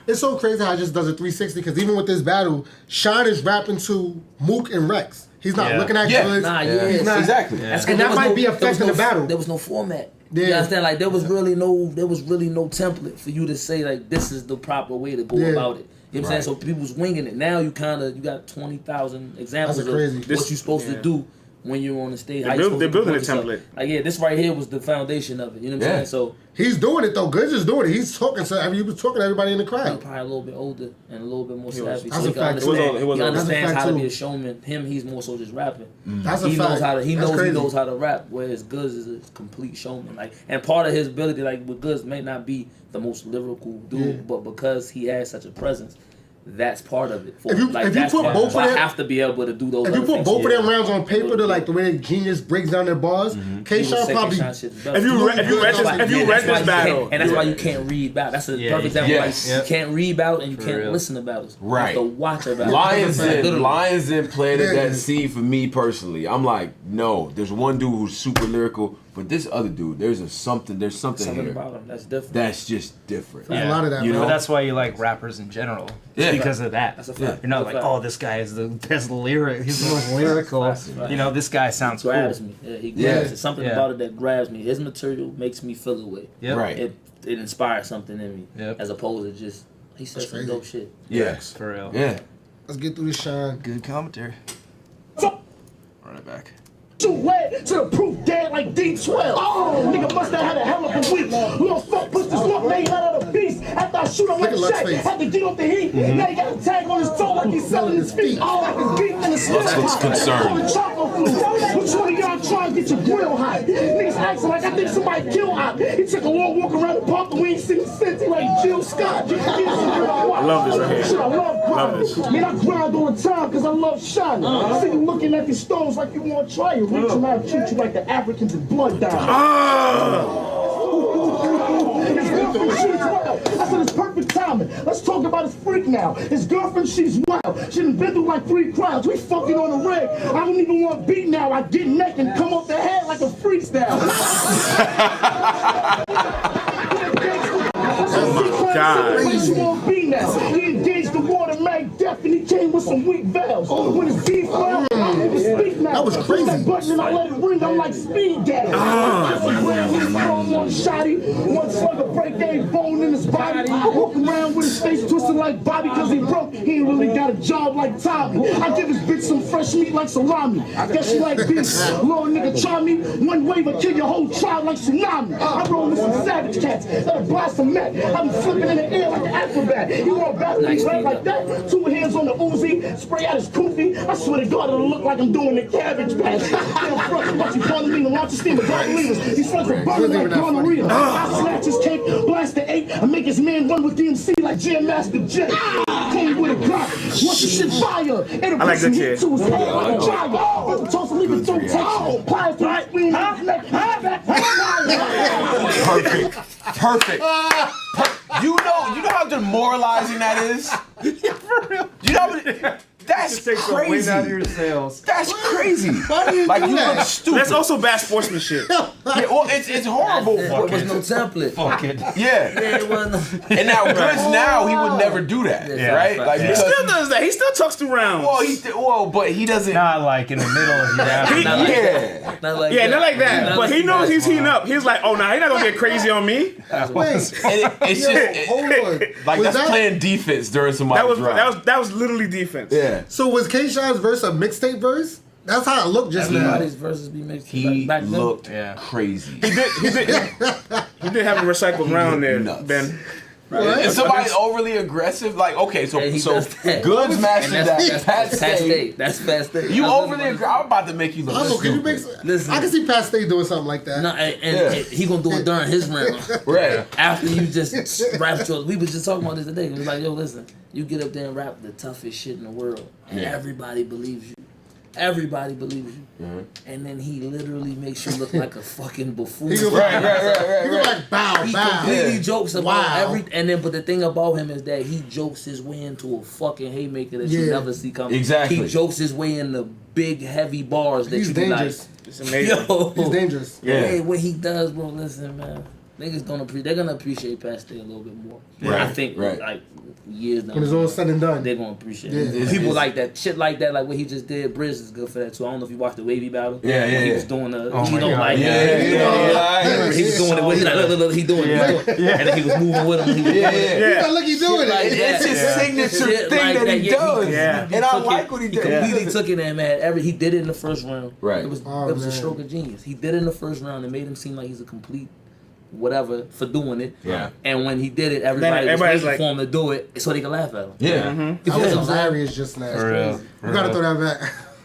C: it's so crazy how it just does a 360. Because even with this battle, Sean is rapping to Mook and Rex. He's not
B: Yeah.
C: looking at
E: Yeah.
C: Goods.
H: Nah, yeah.
C: He's not,
E: Exactly.
H: That's 'cause
C: And
H: there
C: that
H: was
C: might be
H: there was
C: affecting the battle.
H: There was no format.
C: Yeah.
H: You understand? Like there was really no template for you to say like this is the proper way to go
C: Yeah.
H: about it. You know what I'm
E: Right.
H: saying? So people's winging it. Now you got 20,000 examples
C: That's
H: of
C: crazy.
H: what
D: This-
H: you're supposed
D: yeah.
H: to do when you're on the stage.
D: They're
H: How you
D: build-
H: supposed
D: they're
H: to
D: building
H: comport
D: a
H: yourself.
D: template.
H: Like yeah, this right here was the foundation of it. You know what I'm
E: Yeah.
H: saying? So
C: He's doing it though. Goods is doing it. He's talking to he was talking to everybody in the
H: he's
C: crowd.
H: probably a little bit older and a little bit more
D: He was-
H: savvy.
C: That's
H: So
C: a
H: he can
C: fact.
H: understand.
D: He was older.
H: He
C: That's a
H: understands
C: fact,
H: how to
C: too.
H: be a showman. He's more so just rapping.
C: That's a
H: He
C: fact.
H: knows how to
C: That's crazy.
H: he knows how to rap, whereas Goods is a complete showman. Like, and part of his ability, like with Goods, may not be the most lyrical dude,
C: Yeah.
H: but because he has such a presence, that's part of it.
C: If you
H: that's
C: put
H: part
C: both
H: so
C: of
H: I
C: them-
H: have to be able to do those.
C: If you
H: other
C: put
H: things.
C: both of them rounds on paper, to like the way Genius breaks down their bars, K-Shot probably.
D: If you read this battle,
H: and that's why you can't read battle. That's a perfect example.
E: Yes.
H: Like, you can't read battle and you
B: For
H: can't
B: real.
H: listen to battles.
E: Right.
H: You have to watch a battle.
E: Lions Den planted
C: Yeah.
E: that seed for me personally. I'm like, no, there's one dude who's super lyrical, but this other dude, there's something
H: Something
E: here
H: about him that's different.
E: that's just different.
C: There's a lot of that,
E: You
C: man.
E: know?
B: But that's why you like rappers in general.
E: Yeah.
B: It's because of that.
H: That's a fact.
B: You're not
H: That's a
B: like,
H: fact.
B: oh, this guy is the best lyric. He's the most lyrical.
H: Right.
B: You know, this guy sounds cool.
H: grabs me. Yeah, he grabs
E: Yeah.
H: it. Something
B: Yeah.
H: about it that grabs me. His material makes me feel a way.
B: Yep.
E: Right.
H: It inspires something in me.
B: Yep.
H: As opposed to just he said
C: That's
H: some
C: crazy.
H: dope shit.
E: Yes.
B: For real.
E: Yeah.
C: Let's get through this shine.
B: Good commentary.
G: So,
B: Run it back.
G: too wet to the proof dead like D12. Oh, nigga must have had a hell of a week. Little fuck pushed his look, made out of the beast. After I shoot him like
C: Look at
G: Shaq,
C: Lux's face.
G: had to get off the heat. Now he got a tag on his toe like he's selling his feet. Like his beef in the slip.
E: looks concerned.
G: On the chocolate flu. Which one of y'all trying to get your grill hot? Niggas acting like I think somebody killed Hot. He took a long walk around the park and we ain't seen since. He like Jill Scott. I
D: love this right here.
G: Shit, I love grinding.
D: this.
G: Man, I grind all the time because I love shining. I see you looking at these stones like you want to try it. Reach them out, treat you like the Africans in blood diamond. His girlfriend, she's wild. I said it's perfect timing. Let's talk about his freak now. His girlfriend, she's wild. She done been through like 3 crowds. We fucking on the rig. I don't even want to beat now. I get neck and come off the head like a freestyle.
D: God.
G: He engaged the water mag death and he came with some weak valves. When his beef fell, he was speak now.
C: That was crazy.
G: That button and I let it ring, I'm like speed daddy. One shotty, one slugger break a bone in his body. Walk around with his face twisted like Bobby cause he broke. He ain't really got a job like Tommy. I give his bitch some fresh meat like salami. Guess she like beef. Little nigga try me, one wave will kill your whole tribe like tsunami. I roll with some savage cats that'll blast a Mac. I'm flipping in the air like an acrobat. He won't battle me right like that. 2 hands on the Uzi, spray out his koofy. I swear to God, it'll look like I'm doing the cabbage patch. Damn front, but you calling me to launch a steam of gardenias. He's friends with burning like gonorrhea. I snatch his cake, blast the 8, and make his man run with DMC like Jam Master J. Came with a Glock. Once the shit fire, it'll
D: like
G: put some
D: that
G: heat
D: kid.
G: to his head like a dryer. But toss him, leave it through text. Plies to his screen, his neck.
E: Perfect. You know how demoralizing that is? For real. You know that's crazy.
B: Out of your sales.
E: That's crazy.
C: Why do you
E: Like
C: do
E: you
C: that?
E: look stupid.
D: That's also bad sportsmanship.
E: Yeah, well, it's horrible.
H: There was no template.
B: Fuck it.
E: Yeah.
H: There wasn't no-
E: And now Goods now he would never do that,
H: Yeah,
E: right?
H: right.
E: Like
B: Yeah.
D: He
E: because
D: still does that. He still talks through rounds.
E: but he doesn't.
B: Not like in the middle of your rap.
H: Not like
E: Yeah.
H: Not like
D: Yeah,
H: that.
D: not like that.
H: Not
D: But
H: like
D: he knows
H: that.
D: he's heating up. He's like, oh, nah, he's not gonna get crazy on me.
C: Wait,
E: It's
C: yo,
E: just
C: hold on.
E: like
C: Was
E: that's
C: that-
E: playing defense during somebody's round.
D: That was literally defense.
E: Yeah.
C: So was K-Shot's verse a mixtape verse? That's how it looked just now.
H: Everybody's verses be mixed.
E: He
H: back then.
E: looked
B: Yeah.
E: crazy.
D: He did have a recycled round there,
E: nuts.
D: Ben.
C: What?
E: If somebody's overly aggressive, like okay, so
H: Yeah, he
E: so
H: does that.
E: Goods
H: And
E: mastered that.
H: that's
E: Pat Stay.
H: state. That's fast state.
E: You overly aggressive. I'm about to make you look
C: Also, can you make?
E: stupid.
H: Listen.
C: I can see Pat Stay doing something like that.
H: No, and
E: Yeah.
H: he gonna do it during his round.
E: Right.
H: After you just rap yours. We was just talking about this today. It was like, yo, listen, you get up there and rap the toughest shit in the world, and
E: Yeah.
H: everybody believes you. Everybody believes you. And then he literally makes you look like a fucking buffoon.
C: He goes
E: Right,
C: like,
E: right.
C: he goes like bow,
H: He
C: bow.
H: completely
E: Yeah.
H: jokes about
C: Wow.
H: but the thing about him is that he jokes his way into a fucking haymaker that you
C: Yeah.
H: never see coming.
E: Exactly.
H: He jokes his way into big heavy bars that
C: He's
H: you be like,
C: dangerous.
D: It's amazing.
H: yo,
C: He's dangerous.
E: Yeah.
H: Hey, what he does, bro, listen, man. Niggas don't appreciate. They're gonna appreciate Past Day a little bit more.
E: Right,
H: I think
E: right.
H: like years down
C: When it's
H: the
C: all
H: road,
C: said and done.
H: they're gonna appreciate
C: Yeah.
H: it. People like that shit like that, like what he just did. Briz is good for that too. I don't know if you watched the Wavy battle.
E: Yeah,
H: When
E: yeah,
H: He
E: yeah.
H: was doing the,
B: Oh
H: you
B: my
H: know,
B: God.
H: like
E: Yeah.
H: he was doing it. With, he like, look, he doing it. And then he was moving with him. He was
E: Yeah,
H: doing it.
E: yeah.
C: Yeah, look, he's doing
H: like
C: it.
H: that.
E: It's his signature
H: Shit
E: thing
H: like
E: that he
H: yeah,
E: does.
D: Yeah.
E: And I
H: took
E: like
H: it-
E: what he
H: He
E: does.
H: completely took it and man, he did it in the first round.
E: Right.
H: It was
C: Oh,
H: it was a
C: man.
H: stroke of genius. He did it in the first round and made him seem like he's a complete whatever for doing it.
E: Yeah.
H: And when he did it, everybody was
D: everybody's
H: waiting
D: like-
H: for him to do it so they could laugh at him.
E: Yeah.
C: That
H: You
C: was
H: know what I'm saying?
C: hilarious just now.
B: For real.
C: We gotta throw that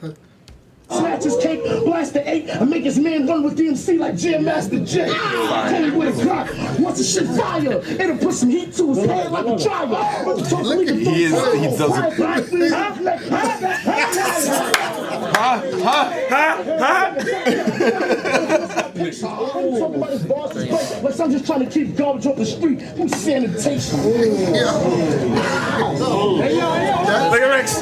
C: back.
G: Snatch his cake, blast the 8, and make his man run with DMC like Jam Master J. Call me with a Glock. Once the shit fire, it'll put some heat to his head like a dryer.
E: He doesn't.
G: Like I'm just trying to keep garbage off the street. Who's sanitation?
D: Look at Rex.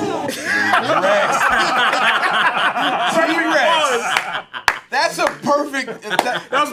E: That's a perfect. That
D: was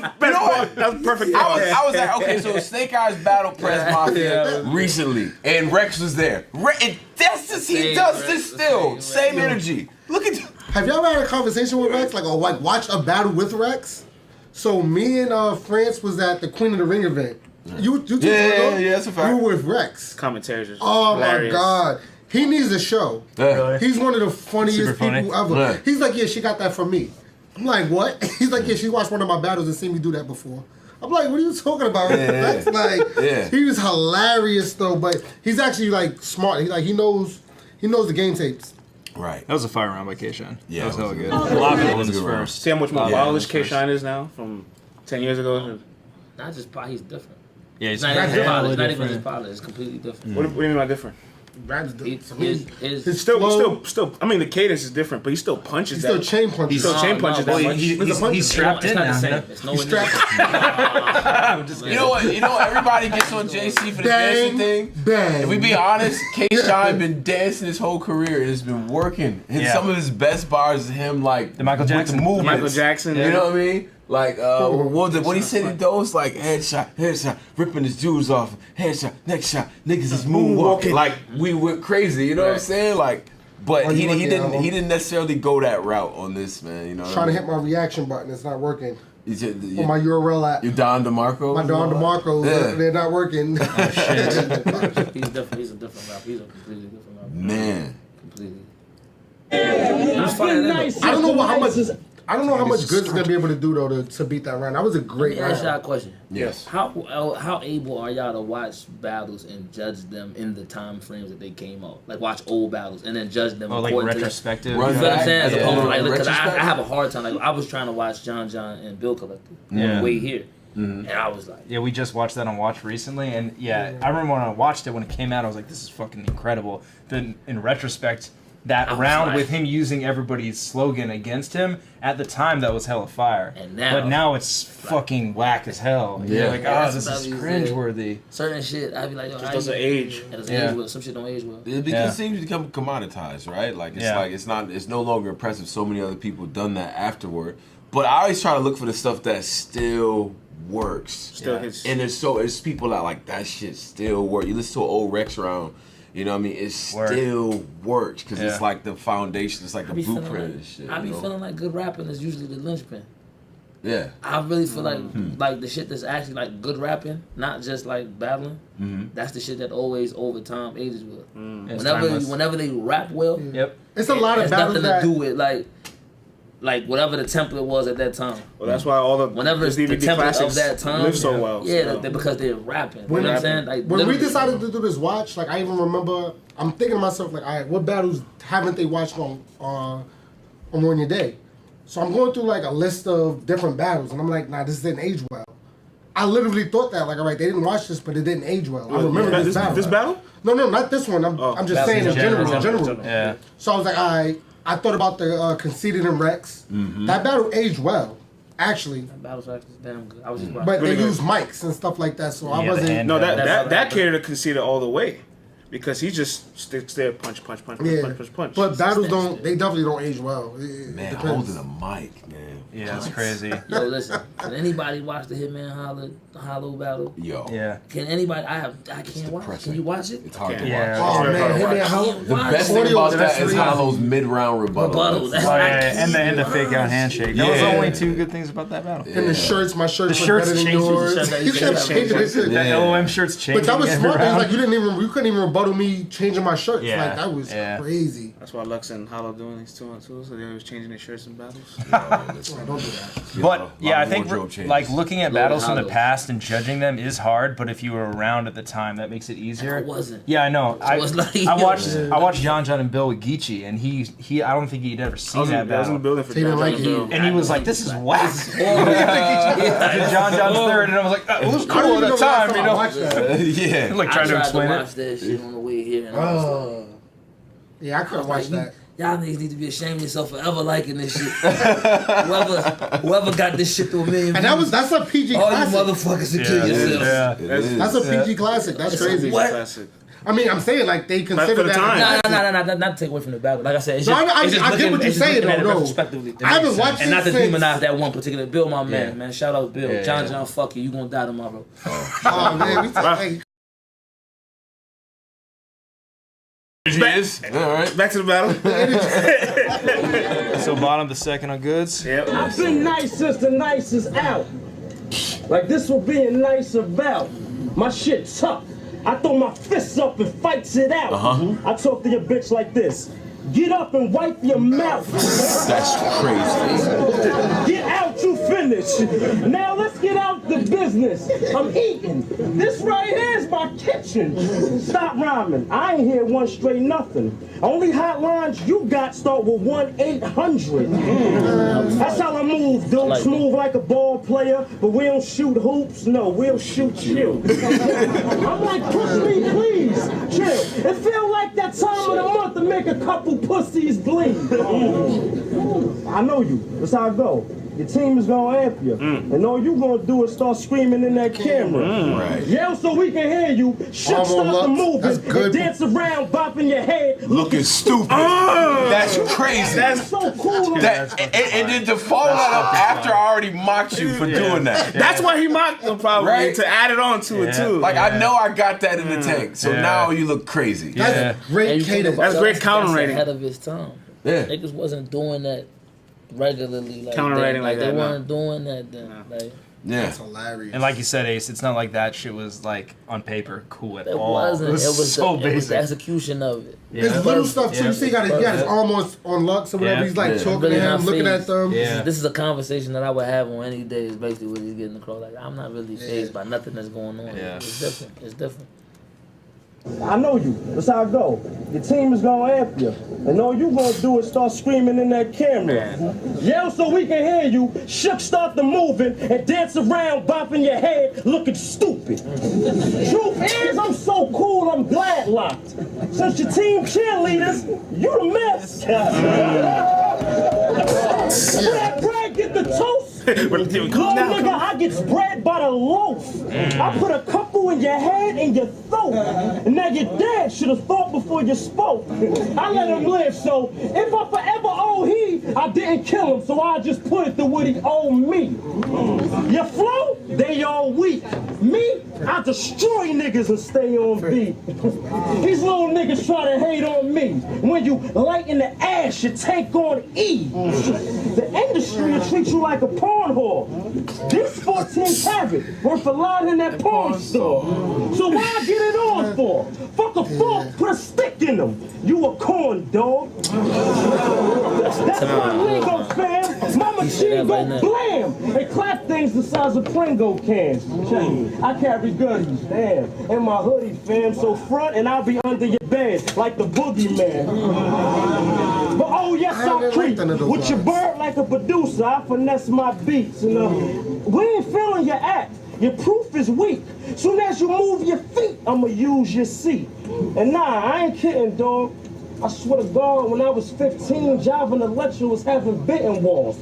D: perfect.
E: I was like, okay, so Snake Eyes battle Press Mafia recently, and Rex was there. And that's just he does this still. Same energy. Look at.
C: Have y'all ever had a conversation with Rex? Like watch a battle with Rex? So me and France was at the Queen of the Ring event. You two
E: yeah, that's a fact.
C: You were with Rex.
D: Commentaries are
C: Oh
D: hilarious.
C: my God. He needs a show.
E: Really?
C: He's one of the funniest people ever.
E: Yeah.
C: He's like, yeah, she got that from me. I'm like, what? He's like, yeah, she watched one of my battles and seen me do that before. I'm like, what are you talking about? That's like, he was hilarious though, but he's actually like smart. He knows the game tapes.
E: Right.
B: That was a fire round by K-Shine.
E: Yeah,
B: that was hella good.
E: a
B: A lot of people
E: was
B: was his
E: a good
B: first.
D: See how much more polished K-Shine is now from 10 years ago?
H: Not just he's different.
B: Yeah,
H: It's not even polished. It's not even just polished. It's completely different.
D: What do you mean by different?
H: His
D: Still. I mean, the cadence is different, but he still punches.
C: He still chain punches.
D: He still chain punches that much.
B: He's strapped in now.
H: It's not the same. It's nowhere near.
E: You know what? Everybody gets on JC for the dancing thing.
C: Bang.
E: If we be honest, K-Shine been dancing his whole career and it's been working. And some of his best bars is him like
B: The Michael Jackson.
E: with the movements.
D: Michael Jackson.
E: You know what I mean? Like what he said in those like headshot, ripping his jewels off, headshot, next shot, niggas is moonwalking. Like we went crazy, you know what I'm saying? Like, but he didn't necessarily go that route on this, man. You know,
C: Trying to hit my reaction button, it's not working.
E: on
C: On my URL app.
E: You Don DeMarco?
C: My Don DeMarco, they're not working.
H: He's different. He's a different rapper. He's a completely different rapper.
E: Man.
H: Completely.
C: I don't know how much Goodz is gonna be able to do though to beat that round. That was a great
H: Let me ask y'all a
C: round.
H: question.
E: Yes.
H: How able are y'all to watch battles and judge them in the time frames that they came out? Like watch old battles and then judge them.
B: Oh, like
H: according to
B: retrospective.
H: You feel what I'm saying? As
E: Yeah.
H: opposed to like, because I
E: Retrospective.
H: have a hard time. Like I was trying to watch John and Bill Collective on the way here, and I was like,
B: Yeah, we just watched that on Watch recently, and I remember when I watched it when it came out, I was like, "This is fucking incredible." Then in retrospect, that round with him using everybody's slogan against him at the time, that was hella fire.
H: And now-
B: but now it's fucking whack as hell.
E: Yeah.
B: You're like,
H: Yeah,
B: oh,
H: that's
B: this
H: what
B: is
H: I was
B: cringeworthy.
H: certain shit. I'd be like, yo,
D: Just doesn't age.
H: It doesn't
B: Yeah.
H: age well. Some shit don't age well.
E: It seems to become commoditized, right? Like it's no longer impressive. So many other people done that afterward. But I always try to look for the stuff that still works.
D: Still hits.
E: And there's people that like that shit still work. You listen to an old Rex round, you know what I mean? It still works because it's like the foundation. It's like the blueprint and shit.
H: I be feeling like good rapping is usually the linchpin.
E: Yeah.
H: I really feel like the shit that's actually like good rapping, not just like battling. That's the shit that always over time ages well.
B: It's timeless.
H: Whenever they rap well,
C: It's a lot of
H: has
C: battles
H: nothing
C: that
H: to do with like whatever the template was at that time.
D: Well, that's why all the
H: Whenever it's the
D: DVD
H: template
D: classics
H: of that time,
D: live so well.
H: because they're rapping. You know what I'm saying? Like
C: when we
H: literally.
C: decided to do this watch, like I even remember, I'm thinking to myself like, all right, what battles haven't they watched on Ruin Your Day? So I'm going through like a list of different battles, and I'm like, nah, this didn't age well. I literally thought that, like, all right, they didn't watch this, but it didn't age well. I remember this battle.
D: This battle?
C: No, not this one. I'm just saying in general.
B: Yeah.
C: So I was like, all right, I thought about the Conceited and Rex. That battle aged well, actually.
H: That battle track is damn good. I was just watching.
C: But they
D: Really good.
C: used mics and stuff like that, so I
B: Yeah,
C: wasn't.
B: and-
D: No,
H: That's
D: that carried a Conceited all the way. Because he just sticks there, punch.
C: But battles they definitely don't age well. It
E: Man,
C: depends.
E: holding a mic, man.
B: Yeah, it's crazy.
H: Yo, listen. Can anybody watch the Hitman Hollow battle?
E: Yo.
B: Yeah.
H: Can anybody? I can't watch.
E: depressing.
H: Can you watch it?
E: It's hard to
B: Yeah.
E: watch.
C: Oh man, hit me
H: I
C: how?
H: can't
E: The
H: watch
E: best
H: it.
E: thing about
C: Audio
E: that is
C: is
E: Hollow's mid-round rebuttal.
H: Rebuttal. That's
B: Oh,
H: what I
B: yeah,
H: can't
B: and the
H: watch.
B: fake out handshake. That was
E: Yeah.
B: the only two good things about that battle.
C: And the shirts, my shirts
B: The
C: look
B: shirts
C: better than
B: changed.
C: yours.
H: The shirts
C: You kept
H: changed.
C: changing this shit.
B: That
E: Yeah.
B: LOM shirt's changing.
C: But that was
B: every
C: smart. It's
B: round.
C: like you couldn't even rebut rebuttal me changing my shirts.
B: Yeah.
C: Like that was crazy.
D: That's why Lux and Hollow doing these 2-on-2, so they was changing their shirts in battles.
C: Don't do that.
B: But yeah, I think
E: wardrobe changes.
B: like looking at
H: Lord
B: battles from the
H: Hollows.
B: past and judging them is hard. But if you were around at the time, that makes it easier.
H: I wasn't.
B: Yeah, I know. I
H: it's like-
B: watched John and Bill with Geechee, and he I don't think he'd ever seen that
D: I was in
B: battle.
D: the building for
C: They didn't
D: John
C: like
D: and
C: it.
D: Bill.
B: And he was like, "This is whack."
H: Yeah.
B: John's third, and I was like, "It was
C: I don't
B: cool
C: even
B: at
C: know
B: the
C: last
B: time," you
C: I
B: know.
C: watched that.
E: Yeah.
B: Like
H: I
B: trying to
H: tried
B: explain
H: to watch
B: it.
H: that shit on the way here, and I was like,
C: Yeah, I couldn't watch that.
H: y'all niggas need to be ashamed of yourself for ever liking this shit. whoever got this shit to a million
C: And
H: views,
C: that's a PG
H: all you
C: classic.
H: motherfuckers should kill yourselves.
B: Yeah.
E: It is.
C: That's a PG classic. That's crazy.
H: What?
D: Classic.
C: I mean, I'm saying like they consider
D: for the
C: that.
D: time.
H: No, not to take away from the battle. Like I said, it's
C: No,
H: just,
C: I
H: it's just
C: get
H: looking,
C: what you're
H: it's just
C: saying,
H: looking at it
C: though, no.
H: retrospectively.
C: I haven't watched
H: And not to
C: it since.
H: demonize that one particular Bill, my man,
E: Yeah.
H: man. Shout out Bill.
E: Yeah,
H: John,
E: yeah.
H: fuck you. You gonna die tomorrow.
C: Oh man, we hey,
E: Cheers. All right.
D: Back to the battle.
B: So bottom the second on goods.
D: Yep.
G: I've been nice since the nice is out. Like this will be a nice about. My shit tough. I throw my fists up and fights it out. I talk to your bitch like this. Get up and wipe your mouth.
E: That's crazy.
G: Get out, you finished. Now let's get out the business. I'm eating. This right here is my kitchen. Stop rhyming. I ain't hear one straight nothing. Only hotlines you got start with 1-800. That's how I move, dude. Smooth like a ball player, but we don't shoot hoops. No, we'll shoot you. I'm like, push me, please. Chill. It feel like that time of the month to make a couple pussies bleed. I know you. That's how it go. Your team is gonna amp you. And all you gonna do is start screaming in that camera.
E: Right.
G: Yell so we can hear you. Shook
C: Almost
G: start the
C: look.
G: moving.
C: That's good.
G: And dance around, bopping your head.
E: Looking stupid. That's crazy.
G: That's so cool.
E: That and then to follow that up after I already mocked you for doing that.
D: That's why he mocked them probably,
E: Right?
D: to add it on to it too.
E: Like I know I got that in the tank, so now you look crazy.
C: that's great cadence.
D: That's great counter rating.
H: Ahead of his time.
E: Yeah.
H: Niggas wasn't doing that regularly. Like
D: Counter
H: that.
D: rating like
H: They
D: that, no.
H: weren't doing that then. Like,
E: Yeah.
C: That's hilarious.
B: And like you said, Ace, it's not like that shit was like on paper cool at
H: it
B: all.
H: wasn't.
B: It was so
H: it was the
B: basic.
H: execution of it.
C: There's little stuff too. You see, he got his almost on Lux or whatever.
B: Yeah.
C: He's like
E: Yeah.
C: talking
H: Really
C: to him,
H: not
C: looking
H: phased.
C: at them.
B: Yeah.
H: This is a conversation that I would have on any day. Is basically what he's getting across. Like I'm not really phased by nothing that's going on.
B: Yeah.
H: It's different. It's different.
G: I know you. That's how it go. Your team is gonna amp you. And all you gonna do is start screaming in that camera. Yell so we can hear you. Shook start the moving and dance around, bopping your head, looking stupid. Truth is, I'm so cool, I'm glad locked. Since your team cheerleaders, you the mess. Brad, get the toast.
D: But the team comes
G: Little
D: down.
G: nigga, I get spread by the loaf. I put a couple in your head and your throat. And now your dad should have thought before you spoke. I let him live, so if I forever owe he, I didn't kill him, so I just put it to what he owed me. Your flow, they all weak. Me, I destroy niggas and stay on beat. These little niggas try to hate on me. When you light in the ash, you tank on E. The industry will treat you like a porn whore. This 14 carat worth a lot in that porn store. So why I get it on for? Fuck a fork, put a stick in them. You a corn dog. That's my lingo, fam. My machine go blam and clap things the size of Pringo cans. Check. I carry goodies, damn, and my hoodie, fam. So front and I'll be under your bed like the boogeyman. But oh yes, I'll creep with your bird like a producer. I finesse my beats. You know, we ain't feeling your act. Your proof is weak. Soon as you move your feet, I'ma use your seat. And nah, I ain't kidding, dog. I swear to God, when I was 15, Java and Electra was having bitten walls.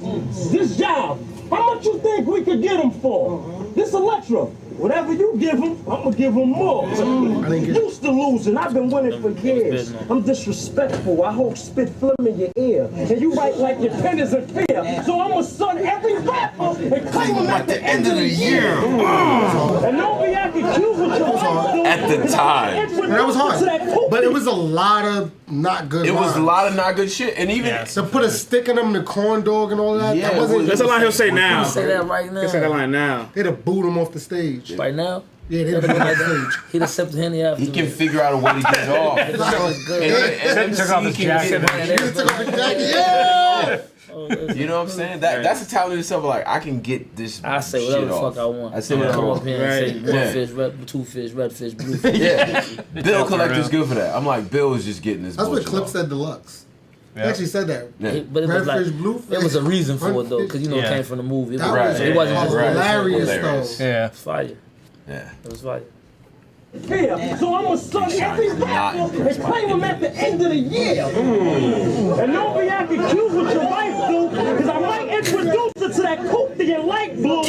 G: This job, how much you think we could get him for? This Electra, whatever you give him, I'ma give him more. Used to losing, I've been winning for years. I'm disrespectful, I hold spit phlegm in your ear. And you write like your pen is in fear. So I'ma son every rapper and claim him at the end of the year. And don't be acting cute with your life,
E: At the time.
C: And that was hard. But it was a lot of not good
E: It was a
C: lines.
E: lot of not good shit, and even
C: To put a stick in them, the corn dog and all that,
E: Yeah,
C: that wasn't.
D: That's a line he'll say now.
H: Say that right now.
D: He'll say that line now.
C: They'd have booed him off the stage.
H: Right now.
C: Yeah, they didn't on stage.
H: He done sipped the Henny after.
E: He can figure out a way to get off.
H: That was good.
E: And
B: took off his jacket.
C: Yeah!
E: You know what I'm saying? That's a talent in itself. Like, I can get this.
H: I say whatever
E: shit
H: the
E: off.
H: fuck I want.
E: I say whatever I
H: Come
E: want.
H: up here and say one
E: Yeah.
H: fish, two fish, red fish, blue fish.
E: Yeah, Bill
B: for
E: Collector's
B: real.
E: good for that. I'm like, Bill is just getting this.
C: That's what
E: bullshit
C: Clip
E: off.
C: said deluxe. He
B: Yeah.
C: actually said that.
E: Yeah.
H: But it was
C: Red
H: like
C: fish, blue fish.
H: it was a reason for it though, because you know
B: Yeah.
H: it came from the movie. It
C: That
H: was,
C: was
H: it wasn't just
C: hilarious
E: Hilarious.
C: though.
B: Yeah.
H: It was fire.
E: Yeah.
H: It was fire.
G: Yeah, so I'm a son every rapper and claim him at the end of the year. And don't be acting cute with your wife, dude, because I might introduce her to that Hoopty light blue.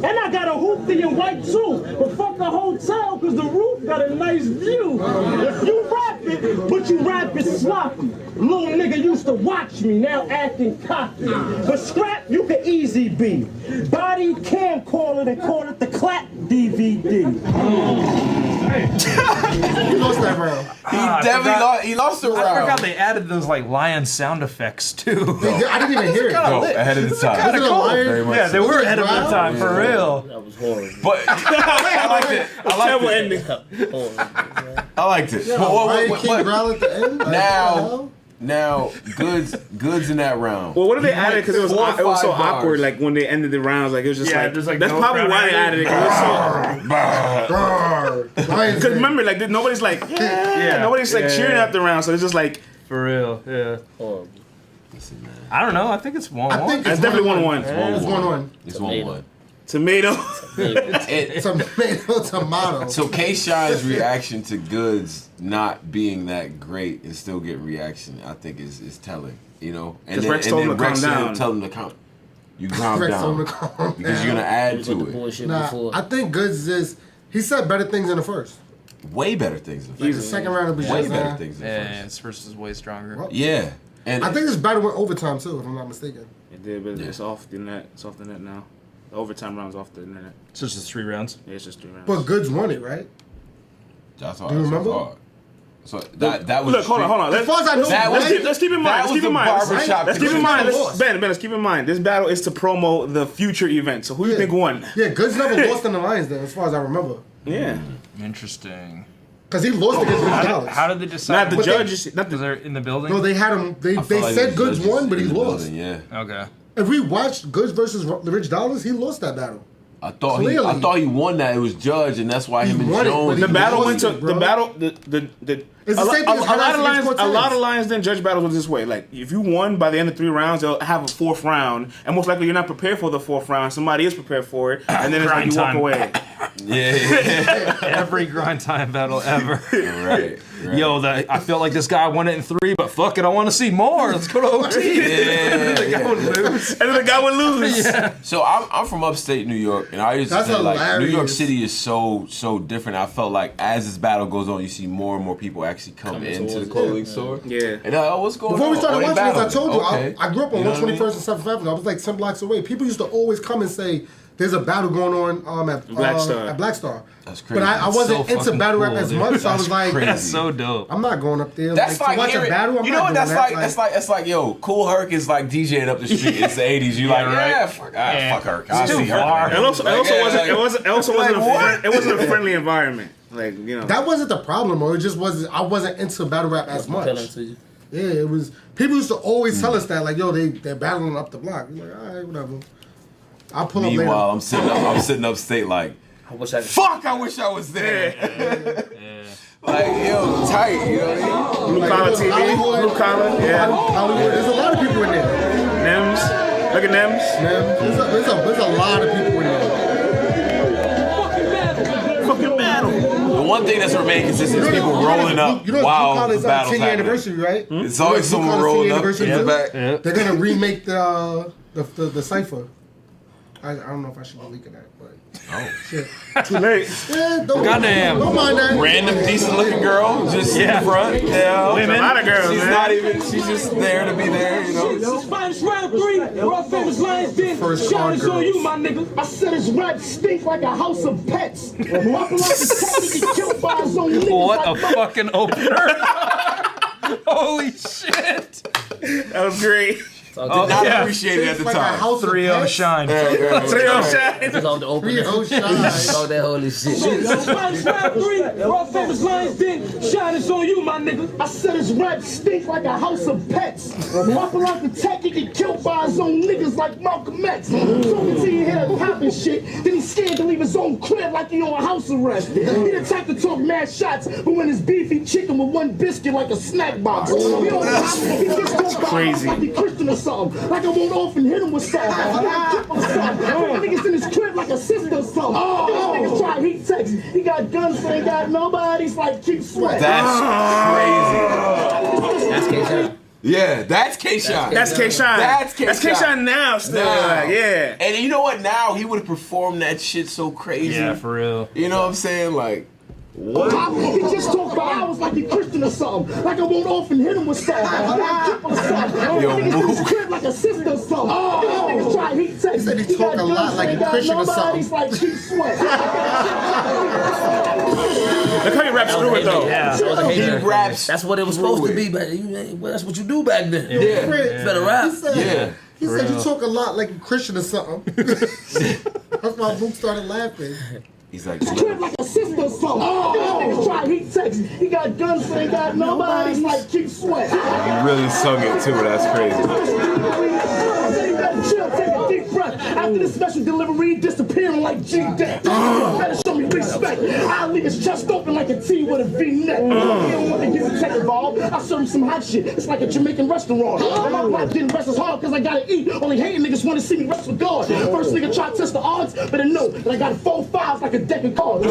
G: And I got a Hoopty in white too. But fuck the hotel, because the roof got a nice view. If you rap it, but you rap it sloppy. Little nigga used to watch me, now acting cocky. But scrap, you can easy be. Body camcorder, they call it the clap DVD.
C: He lost that round.
E: He definitely lost. He lost the
B: I forgot
E: round.
B: they added those like lion sound effects too.
C: I didn't even hear it.
E: No, ahead of the time.
C: Was it a lion?
E: Very much
B: Yeah, they
E: so.
B: were ahead of their time for real.
H: That was horrible.
E: But I liked it. I liked it.
D: ending.
H: Horrible.
E: I liked it. But
C: Lion King growl at the end? Like,
E: Now, goods in that round.
D: Well, what did they add it? Because it was
E: 4 or
D: so
E: 5 bars.
D: awkward. Like when they ended the rounds, like it was just
B: Yeah,
D: like,
B: there's, like,
D: that's
B: no
D: probably
B: crowd
D: why they added it. Because remember, like nobody's like nobody's like cheering out the round, so it's just like
B: For real. Yeah.
H: Horrible.
B: I don't know. I think it's 1-1.
C: I think
D: that's definitely 1-1.
C: It's 1-1.
E: It's 1-1.
D: Tomato.
C: Tomato.
E: So K-Shine's reaction to Goods not being that great and still getting reaction, I think is telling. You know, and
D: 'Cause Rex told him to calm down.
E: Tell him to calm. You calm
C: Rex
E: down
C: told him to calm
E: because you're gonna
C: down.
E: add
H: With the
E: to it.
H: bullshit
C: Nah,
H: before.
C: I think Goods is. He said better things in the first.
E: Way better things. Than
C: Like the second round was
E: way
C: just.
E: better things. Than
B: Yeah,
E: first.
B: this first is way stronger.
C: Well,
E: Yeah, and
C: I think this battle went overtime too, if I'm not mistaken.
D: It did, but it's off the net. It's off the net now. The overtime round's off the internet.
B: So it's just 3 rounds.
D: Yeah, it's just 3 rounds.
C: But Goods won it, right?
E: that's all.
C: Do you remember?
E: Hard. So that was.
D: Look, hold on.
C: As far as I know,
E: That was-
D: Let's keep in mind.
E: That was the barbershop.
D: Let's keep in mind.
C: lost.
D: Ben, let's keep in mind. This battle is to promo the future event. So who do you think won?
C: Yeah, Goods never lost in the Lions then, as far as I remember.
D: Yeah.
B: Interesting.
C: Because he lost against Rich Dollars.
B: How did they decide?
D: Not the
C: But they-
D: judges. Not
B: Was
D: the.
B: there in the building?
C: No, they had him. They
E: I feel like
C: said
E: it was
C: Goods
E: judges
C: won, but he
E: in the
C: lost.
E: building, Yeah.
B: Okay.
C: If we watched Goods versus Rich Dollars, he lost that battle.
E: I thought
C: Clearly.
E: he won that. It was judged, and that's why
C: He
E: him and
C: won it,
E: Jones.
C: but he
D: The battle went to
C: lost it, bro.
D: the battle. The
C: It's the same thing as
D: a lot
C: Harassing
D: of lions.
C: against
D: A lot
C: Cortez.
D: of lions then judge battles was this way. Like if you won by the end of 3 rounds, they'll have a 4th round, and most likely you're not prepared for the 4th round. Somebody is prepared for it, and then it's like
B: Grind
D: you walk
B: time.
D: away.
E: Yeah.
B: Every grind time battle ever.
E: right.
B: Yo, I felt like this guy won it in 3, but fuck it, I want to see more. Let's go to OT. The guy would lose.
D: And then the guy would lose.
E: So I'm from upstate New York, and I used to
C: That's
E: say like New York
C: hilarious.
E: City is so different. I felt like as this battle goes on, you see more and more people actually come
H: Coming
E: into the
H: towards
E: clothing
H: it,
E: store.
D: Yeah.
E: And what's going
C: Before
E: on?
C: we started
E: Oh, they
C: watching this, I
E: battling.
C: told you,
E: Okay.
C: I grew up on
E: You know what I
C: 121st and 7th Avenue. I was like 10 blocks away. People used to always come and say, there's a battle going on at
D: Black Star.
C: At Black Star.
E: That's crazy.
C: But I
E: That's
C: wasn't
B: so
C: into
B: fucking
C: battle rap
B: cool,
C: as
B: dude.
C: much, so I was like,
E: crazy.
B: That's so dope.
C: I'm not going up there.
E: That's
C: to
E: like
C: watch
E: hearing,
C: a battle. I'm
E: you
C: not
E: know what?
C: doing
E: That's
C: that.
E: like like yo, Cool Herc is like DJing up the street. It's the '80s. You like
B: right.
E: fuck Herc. I
B: It's
E: see
B: too
E: Herc.
B: far.
E: man.
D: It also
E: Like,
D: wasn't
E: like
D: it wasn't a friendly environment. Like you know.
C: That wasn't the problem, or it just wasn't. I wasn't into battle rap as much.
H: Telling to you.
C: Yeah, it was. People used to always tell us that, like, yo, they're battling up the block. You're like, all right, whatever. I'll pull up
E: Meanwhile,
C: later.
E: I'm sitting upstate like,
H: I wish I could.
E: fuck, I wish I was there. Like, yo, tight, you know what I mean?
D: Blue collar TV.
C: Hollywood.
D: Blue collar. Yeah.
C: Hollywood. There's a lot of people in there.
D: Nems. Look at Nems.
C: Man, there's a lot of people in there.
D: Fucking battle.
E: The one thing that's remained consistent is people rolling up
C: You know,
E: while
C: Blue
E: the
C: Collar's
E: battle's
C: 10-year
E: happening.
C: anniversary, right?
E: It's always
C: Blue
E: someone
C: Collar's
E: rolling
C: 10-year
E: up in
C: anniversary
E: the
C: too.
E: back.
C: They're gonna remake the cipher. I don't know if I should be leaking that, but shit.
D: Too late.
C: Yeah, don't mind that.
E: Random decent looking girl just in the front. Yeah.
D: A lot of girls,
E: She's
D: man.
E: not even, she's just there to be there, you know.
G: Spanish round 3, world famous Lions Den.
C: First
G: Shout
C: hard
G: is on
C: girls.
G: you, my nigga. I said his rap stink like a house of pets. Buckle up the tech, get killed by his own niggas.
B: What a
G: like
B: fucking opener. Holy shit.
D: That was great.
E: Did not appreciate it at the
C: Like a
E: time.
C: house of
B: 3-0
C: pets.
B: shine.
D: 3-0 shine.
H: It's on the open.
C: 3-0 shine.
H: All that holy shit.
F: Lions rap 3, raw famous Lions Den. Shine is on you, my nigga.
G: I said his rap stinks like a house of pets. Rapping like the tech, he get killed by his own niggas like Malcolm X. Talking to you here popping shit, then he's scared to leave his own crib like he on house arrest. He the type to talk mad shots, but when his beef, he chicken with one biscuit like a snack box. He just
D: crazy.
G: Like he Christian or something. Like I won't often hit him with something. Niggas in his crib like a sister or something. Niggas try heat text. He got guns, but ain't got nobody's like keep sweat.
E: That's crazy.
H: That's K-Shine.
E: Yeah, that's K-Shine.
D: That's K-Shine.
E: That's K-Shine.
D: That's K-Shine now still. Like, yeah.
E: And you know what? Now he would have performed that shit so crazy.
B: Yeah, for real.
E: You know what I'm saying? Like, what?
G: He just talked for hours like he Christian or something. Like I won't often hit him with something.
E: Yo,
G: Niggas in his crib like a sister or something. Niggas try heat text.
C: He said he talk a lot like a Christian or something.
G: Like keep sweat.
D: Look how he raps through it though.
B: Yeah.
E: He raps.
H: That's what it was supposed to be, but that's what you do back then. You
E: Yeah.
H: better rap.
C: He said, he said you talk a lot like a Christian or something. That's why Luke started laughing.
E: He's like,
G: Crib like a sister or something. Niggas try heat text. He got guns, but ain't got nobody's like keep sweat.
E: he really sung it too. That's crazy.
G: Chill, take a deep breath. After this special delivery, disappearing like G-Deck. Better show me respect. I'll leave his chest open like a T with a V-neck. He don't want to get the tech involved. I serve him some hot shit. It's like a Jamaican restaurant. My life didn't rest as hard because I gotta eat. Only hating niggas want to see me rest for God. First nigga try to test the odds, but I know that I got 4 5s like a deck of cards.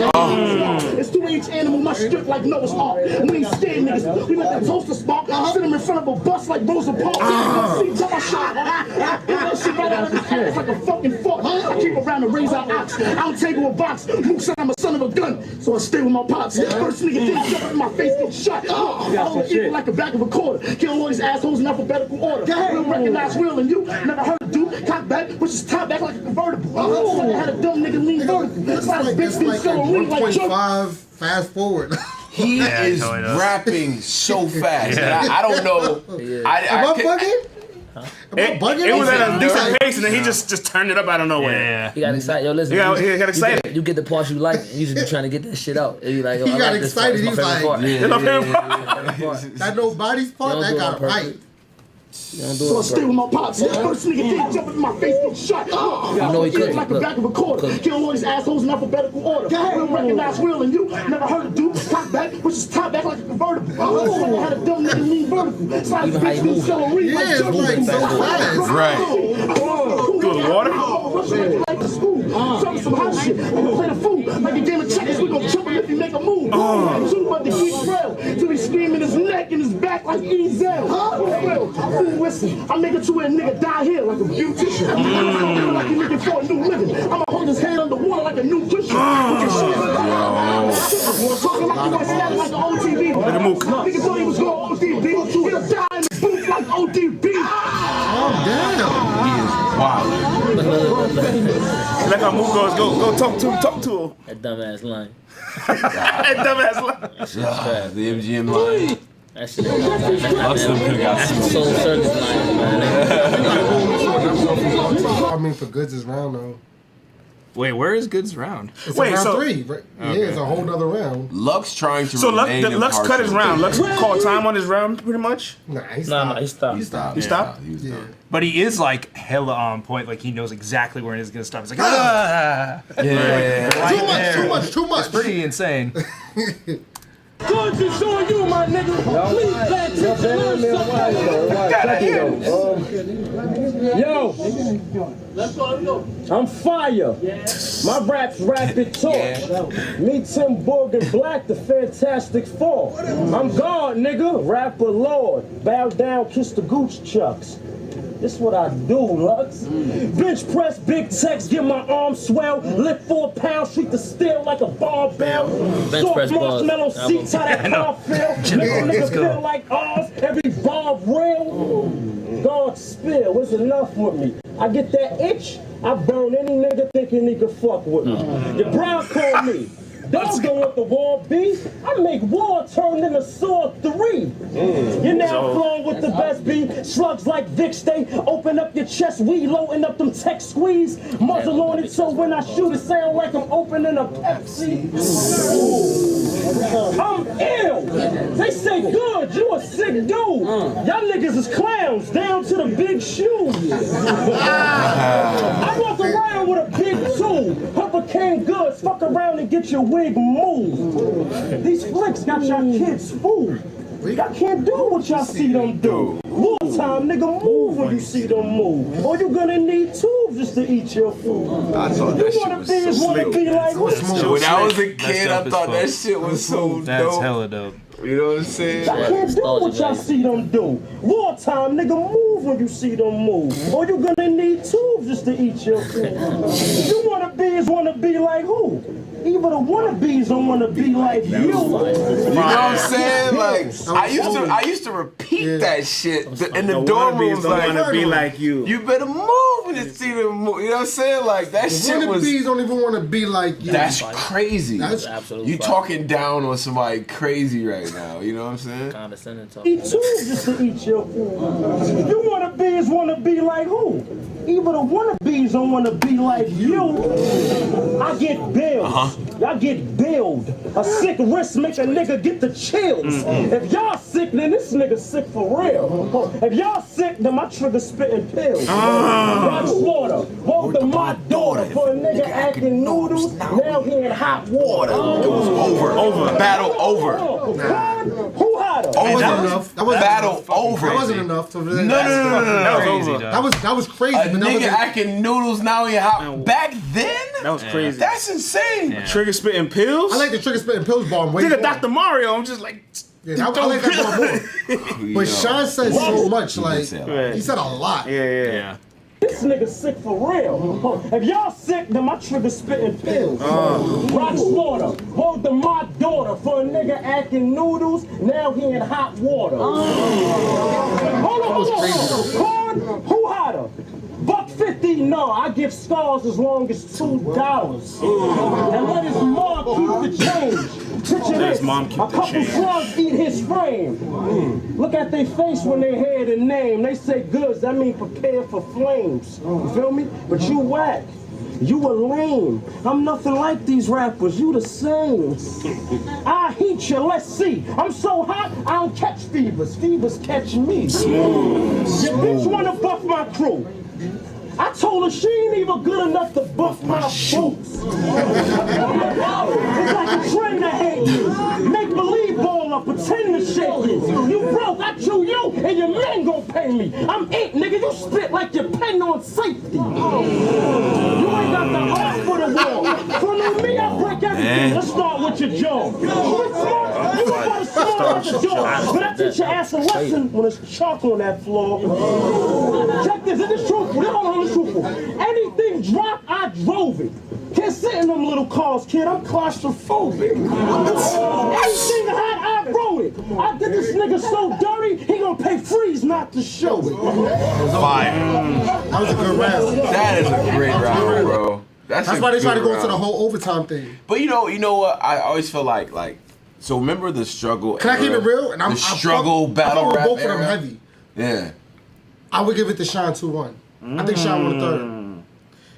G: It's to each animal, my strip like Noah's Ark. And we ain't scared niggas. We let that toaster spark. Sit him in front of a bus like Rosa Parks. See, tell my shot. That shit right out of his ass like a fucking fork. I keep around to raise our ox. I don't take a box. Mook said I'm a son of a gun, so I stay with my pops. First nigga didn't jump in my face, get shot. I'll eat it like a back of a quarter. Kill all these assholes in alphabetical order. Real recognize real and you never heard a dude cock back, push his top back like a convertible. So I had a dumb nigga lean vertical.
C: It's like 1.5 fast forward.
E: He is rapping so fast. And I don't know.
C: Am I bugging?
D: It was at a decent pace, and then he just turned it up out of nowhere.
B: Yeah.
H: He got excited. Yo, listen.
D: He got excited.
H: You get the parts you like, and you just be trying to get that shit out. And you like,
C: He got excited. He was like, that nobody's part, that got right.
G: So I stay with my pops. First nigga didn't jump in my face, get shot.
H: You know he could.
G: Like the back of a quarter. Kill all these assholes in alphabetical order. Real recognize real and you never heard a dude cock back, push his top back like a convertible. So I had a dumb nigga lean vertical. So I bitch me celery like
C: Yeah, like so fast.
E: Right.
D: Through the water?
G: Like the school. Show me some hot shit. We gon' play the fool. Like a game of checkers, we gon' trip him if he make a move. Two but the keep trail. Till he screaming his neck and his back like Ezel. Fool, listen, I make it to where a nigga die here like a beautician. I'm like you looking for a new living. I'ma hold his head underwater like a new Christian. Talking like you was standing like an OTV. Nigga thought he was going ODB. He'll die in the booth like ODB.
C: Oh, damn.
E: Wow.
D: Like how Mook goes, go talk to him.
H: That dumbass line.
D: That dumbass line.
E: The MGM line.
H: That shit. That's Soul Circus line, man.
C: I mean, for goods is round though.
B: Wait, where is Goods round?
C: It's
D: Wait,
C: round
D: so-
C: 3, right? Yeah, it's a whole nother round.
E: Lux trying to
D: So
E: remain
D: Lux cut his round. Lux called time on his round, pretty much.
C: Nah, he
H: No,
C: stopped.
H: he stopped.
E: He stopped.
D: He stopped?
E: He was done.
B: But he is like hella on point. Like he knows exactly where it is gonna stop. He's like, ah!
E: Yeah.
B: Right
C: Too
B: there.
C: much, too much.
B: It's pretty insane.
F: GOODZ is on you, my nigga. Please pay attention. Yo, I'm fire. My rap's rapid talk. Me, Tim Borg, Black, the Fantastic Four. I'm God, nigga. Rapper Lord. Bow down, kiss the Gooch Chucks. This what I do, Lux. Bench press, big text, get my arms swell. Lift 4 pounds, treat the steel like a barbell.
H: Bench
F: Soft
H: press bars.
F: marshmallow seats, how that car feel. Make a nigga feel like ours, every bar real. God spill, it's enough with me. I get that itch, I burn any nigga thinking he can fuck with me. Your Brown called me. Dogs don't want the war beef. I make war turn into Saw 3. You're now flowing with the best beef. Slugs like Vicks, they open up your chest. We loading up them tech squeeze. Muzzle on it so when I shoot it sound like I'm opening a Pepsi. I'm ill. They say good, you a sick dude. Y'all niggas is clowns down to the big shoes. I walk around with a big tool. Papa came good, fuck around and get your wig moved. These flicks got y'all kids fooled. Y'all can't do what y'all see them do. War time, nigga, move when you see them move. Or you gonna need tubes just to eat your food.
E: I thought that shit was so slick.
F: Be like,
E: When I was a kid, I thought that shit was so dope.
B: That's hella dope.
E: You know what I'm saying?
F: Y'all can't do what y'all see them do. War time, nigga, move when you see them move. Or you gonna need tubes just to eat your food. You wanna be like who? Even the wannabes don't wanna be like you.
E: You know what I'm saying? Like I used to repeat that shit in the dorm rooms.
D: Don't
E: Like,
D: wanna be like you.
E: you better move when you see them move. You know what I'm saying? Like that shit was.
C: Wannabes don't even want to be like you.
E: That's crazy.
C: That's
H: absolutely.
E: You talking down on somebody crazy right now. You know what I'm saying?
H: Condescending talk.
F: Eat tubes just to eat your food. You wanna be like who? Even the wannabes don't wanna be like you. I get bills. Y'all get billed. A sick wrist make a nigga get the chills. If y'all sick, then this nigga sick for real. If y'all sick, then my trigger spitting pills. Watch slaughter. Hold to my daughter for a nigga acting noodles. Now he in hot water.
E: It was over. Battle over.
F: Who had her?
C: That wasn't enough. That wasn't
E: Battle over.
C: That wasn't enough. To
E: No.
C: That was crazy.
E: A
C: But that
E: nigga
C: wasn't.
E: acting noodles now he hot. Back then?
D: That was crazy.
E: That's insane.
D: Trigger spitting pills?
C: I like the trigger spitting pills bar way
D: Nigga,
C: more.
D: Dr. Mario, I'm just like...
C: Yeah, I like that bar more. But Sean said so much. Like he said a lot.
D: Yeah.
F: This nigga sick for real. If y'all sick, then my trigger spitting pills. Rock slaughter. Hold to my daughter for a nigga acting noodles. Now he in hot water. Hold on. Corn, who had her? $1.50, no, I give scars as long as $2. And let his mom keep the change. Picture this, a couple slugs eat his frame. Look at their face when they hear the name. They say goods, that mean prepare for flames. You feel me? But you whack. You a lame. I'm nothing like these rappers. You the same. I heat you. Let's see. I'm so hot, I don't catch fevers. Fevers catch me. Your bitch wanna buff my crew. I told her she ain't even good enough to buff my boots. It's like a train to hate you. Make believe ball up, pretend to shake you. You broke, I chew you, and your men gon' pay me. I'm 8, nigga, you spit like you're petting on safety. You ain't got the heart for the war. Follow me, I break everything. Let's start with your jaw. You gotta start with your jaw. But I teach your ass a lesson when it's chalk on that floor. Check this, it is truthful. Truthful. Anything dropped, I drove it. Can't sit in them little cars, kid. I'm claustrophobic. Anything hot, I wrote it. I did this nigga so dirty, he gonna pay freeze not to show it.
E: Fire.
C: That was a good rap.
E: That is a great round, bro. That's
C: why they try to go into the whole overtime thing.
E: But you know what? I always feel like so remember the struggle.
C: Can I keep it real? And
E: the struggle battle rap
C: both of them
E: era?
C: heavy.
E: Yeah.
C: I would give it to Sean 2-1. I think Sean won the third.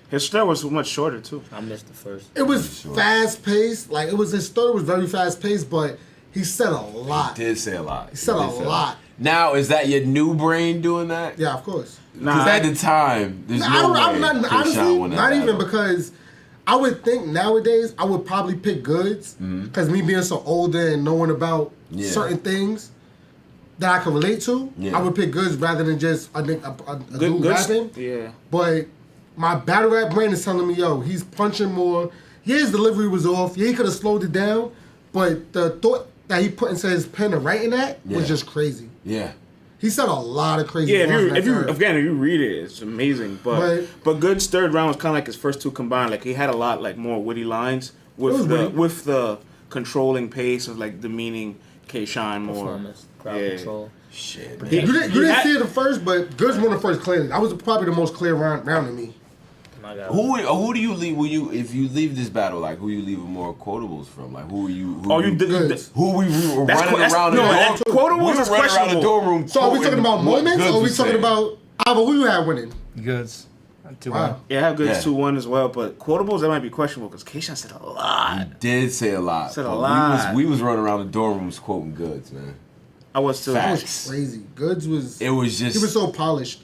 D: His third was much shorter too.
H: I missed the first.
C: It was fast paced. Like his third was very fast paced, but he said a lot.
E: He did say a lot.
C: He said a lot.
E: Now is that your new brain doing that?
C: Yeah, of course.
E: Because at the time, there's no way
C: honestly,
E: won that
C: not even
E: battle.
C: because I would think nowadays I would probably pick Goods because me being so older and knowing about certain things that I can relate to, I would pick Goods rather than just a dude rapping.
D: Yeah.
C: But my battle rap brain is telling me, yo, he's punching more. Yeah, his delivery was off. Yeah, he could have slowed it down. But the thought that he put into his pen and writing that was just crazy.
E: Yeah.
C: He said a lot of crazy
D: Yeah,
C: bars
D: if you read it, it's amazing. But Good's third round was kind of like his first two combined. Like he had a lot like more witty lines with the controlling pace of like demeaning K-Shine more.
H: Performance, crowd control.
E: Shit.
C: You didn't see it at first, but Goods won the first clearly. That was probably the most clear round to me.
E: Who do you leave when you if you leave this battle? Like who you leaving more quotables from? Like who are you? Who
D: Oh,
E: you
D: you did.
E: who we were running around
D: no,
E: the
D: that's
E: dorm
D: quotables
E: we were
D: is
E: running around the
D: questionable.
E: dorm room.
C: So are we talking about moments, or are we talking
E: saying.
C: about Ava? Who you had winning?
B: Goods. 2-1.
C: Wow.
D: Yeah, I have Goods
E: Yeah.
D: 2-1 as well, but quotables that might be questionable because Keisha said a lot.
E: He did say a lot.
D: Said a
E: but
D: lot.
E: We was running around the dorm rooms quoting Goods, man.
D: I was too.
C: That
E: Facts.
C: was crazy. Goods was.
E: It was just
C: He was so polished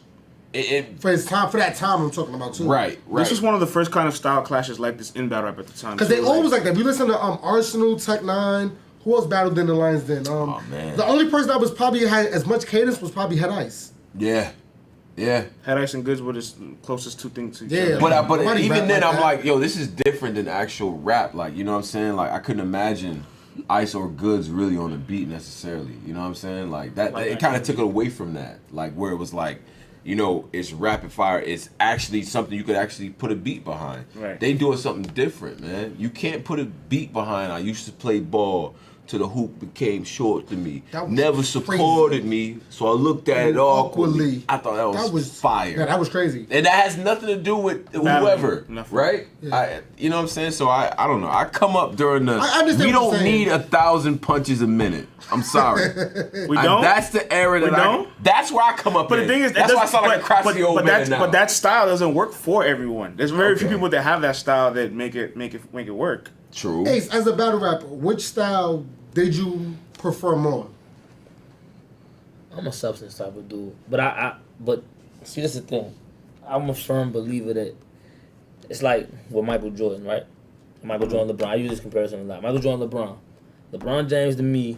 C: for his time. For that time, I'm talking about too.
E: right.
D: This was one of the first kind of style clashes like this in battle rap at the time.
C: Because they always like that. If you listen to Arsenal, Tech 9, who else battled in the Lions then?
E: Oh, man.
C: The only person that was probably had as much cadence was probably Head Ice.
E: yeah.
D: Head Ice and Goods were the closest two things to each
C: Yeah.
D: other.
E: But
C: Nobody
E: even
C: rap
E: then,
C: like
E: I'm
C: that.
E: like, yo, this is different than actual rap. Like, you know what I'm saying? Like, I couldn't imagine Ice or Goods really on the beat necessarily. You know what I'm saying? Like that it kind of took it away from that. Like where it was like, you know, it's rapid fire. It's actually something you could actually put a beat behind.
D: Right.
E: They doing something different, man. You can't put a beat behind. I used to play ball till the hoop became short to me.
C: That was
E: Never
C: crazy.
E: supported me, so I looked at it awkwardly. I thought that was fire.
C: Yeah, that was crazy.
E: And that has nothing to do with whoever,
D: Nothing.
E: right?
C: Yeah.
E: You know what I'm saying? So I don't know. I come up during the.
C: I understand
E: We
C: what you're
E: don't
C: saying.
E: need 1,000 punches a minute. I'm sorry.
D: We don't?
E: That's the era that
D: We don't?
E: That's where I come up.
D: But
E: in.
D: the thing is,
E: that's why I sound like a crotchety old man now.
D: But that style doesn't work for everyone. There's very few
E: Okay.
D: people that have that style that make it work.
E: True.
C: Ace, as a battle rapper, which style did you prefer more?
H: I'm a substance type of dude, but see, that's the thing. I'm a firm believer that it's like with Michael Jordan, right? Michael Jordan, LeBron. I use this comparison a lot. Michael Jordan, LeBron. LeBron James to me,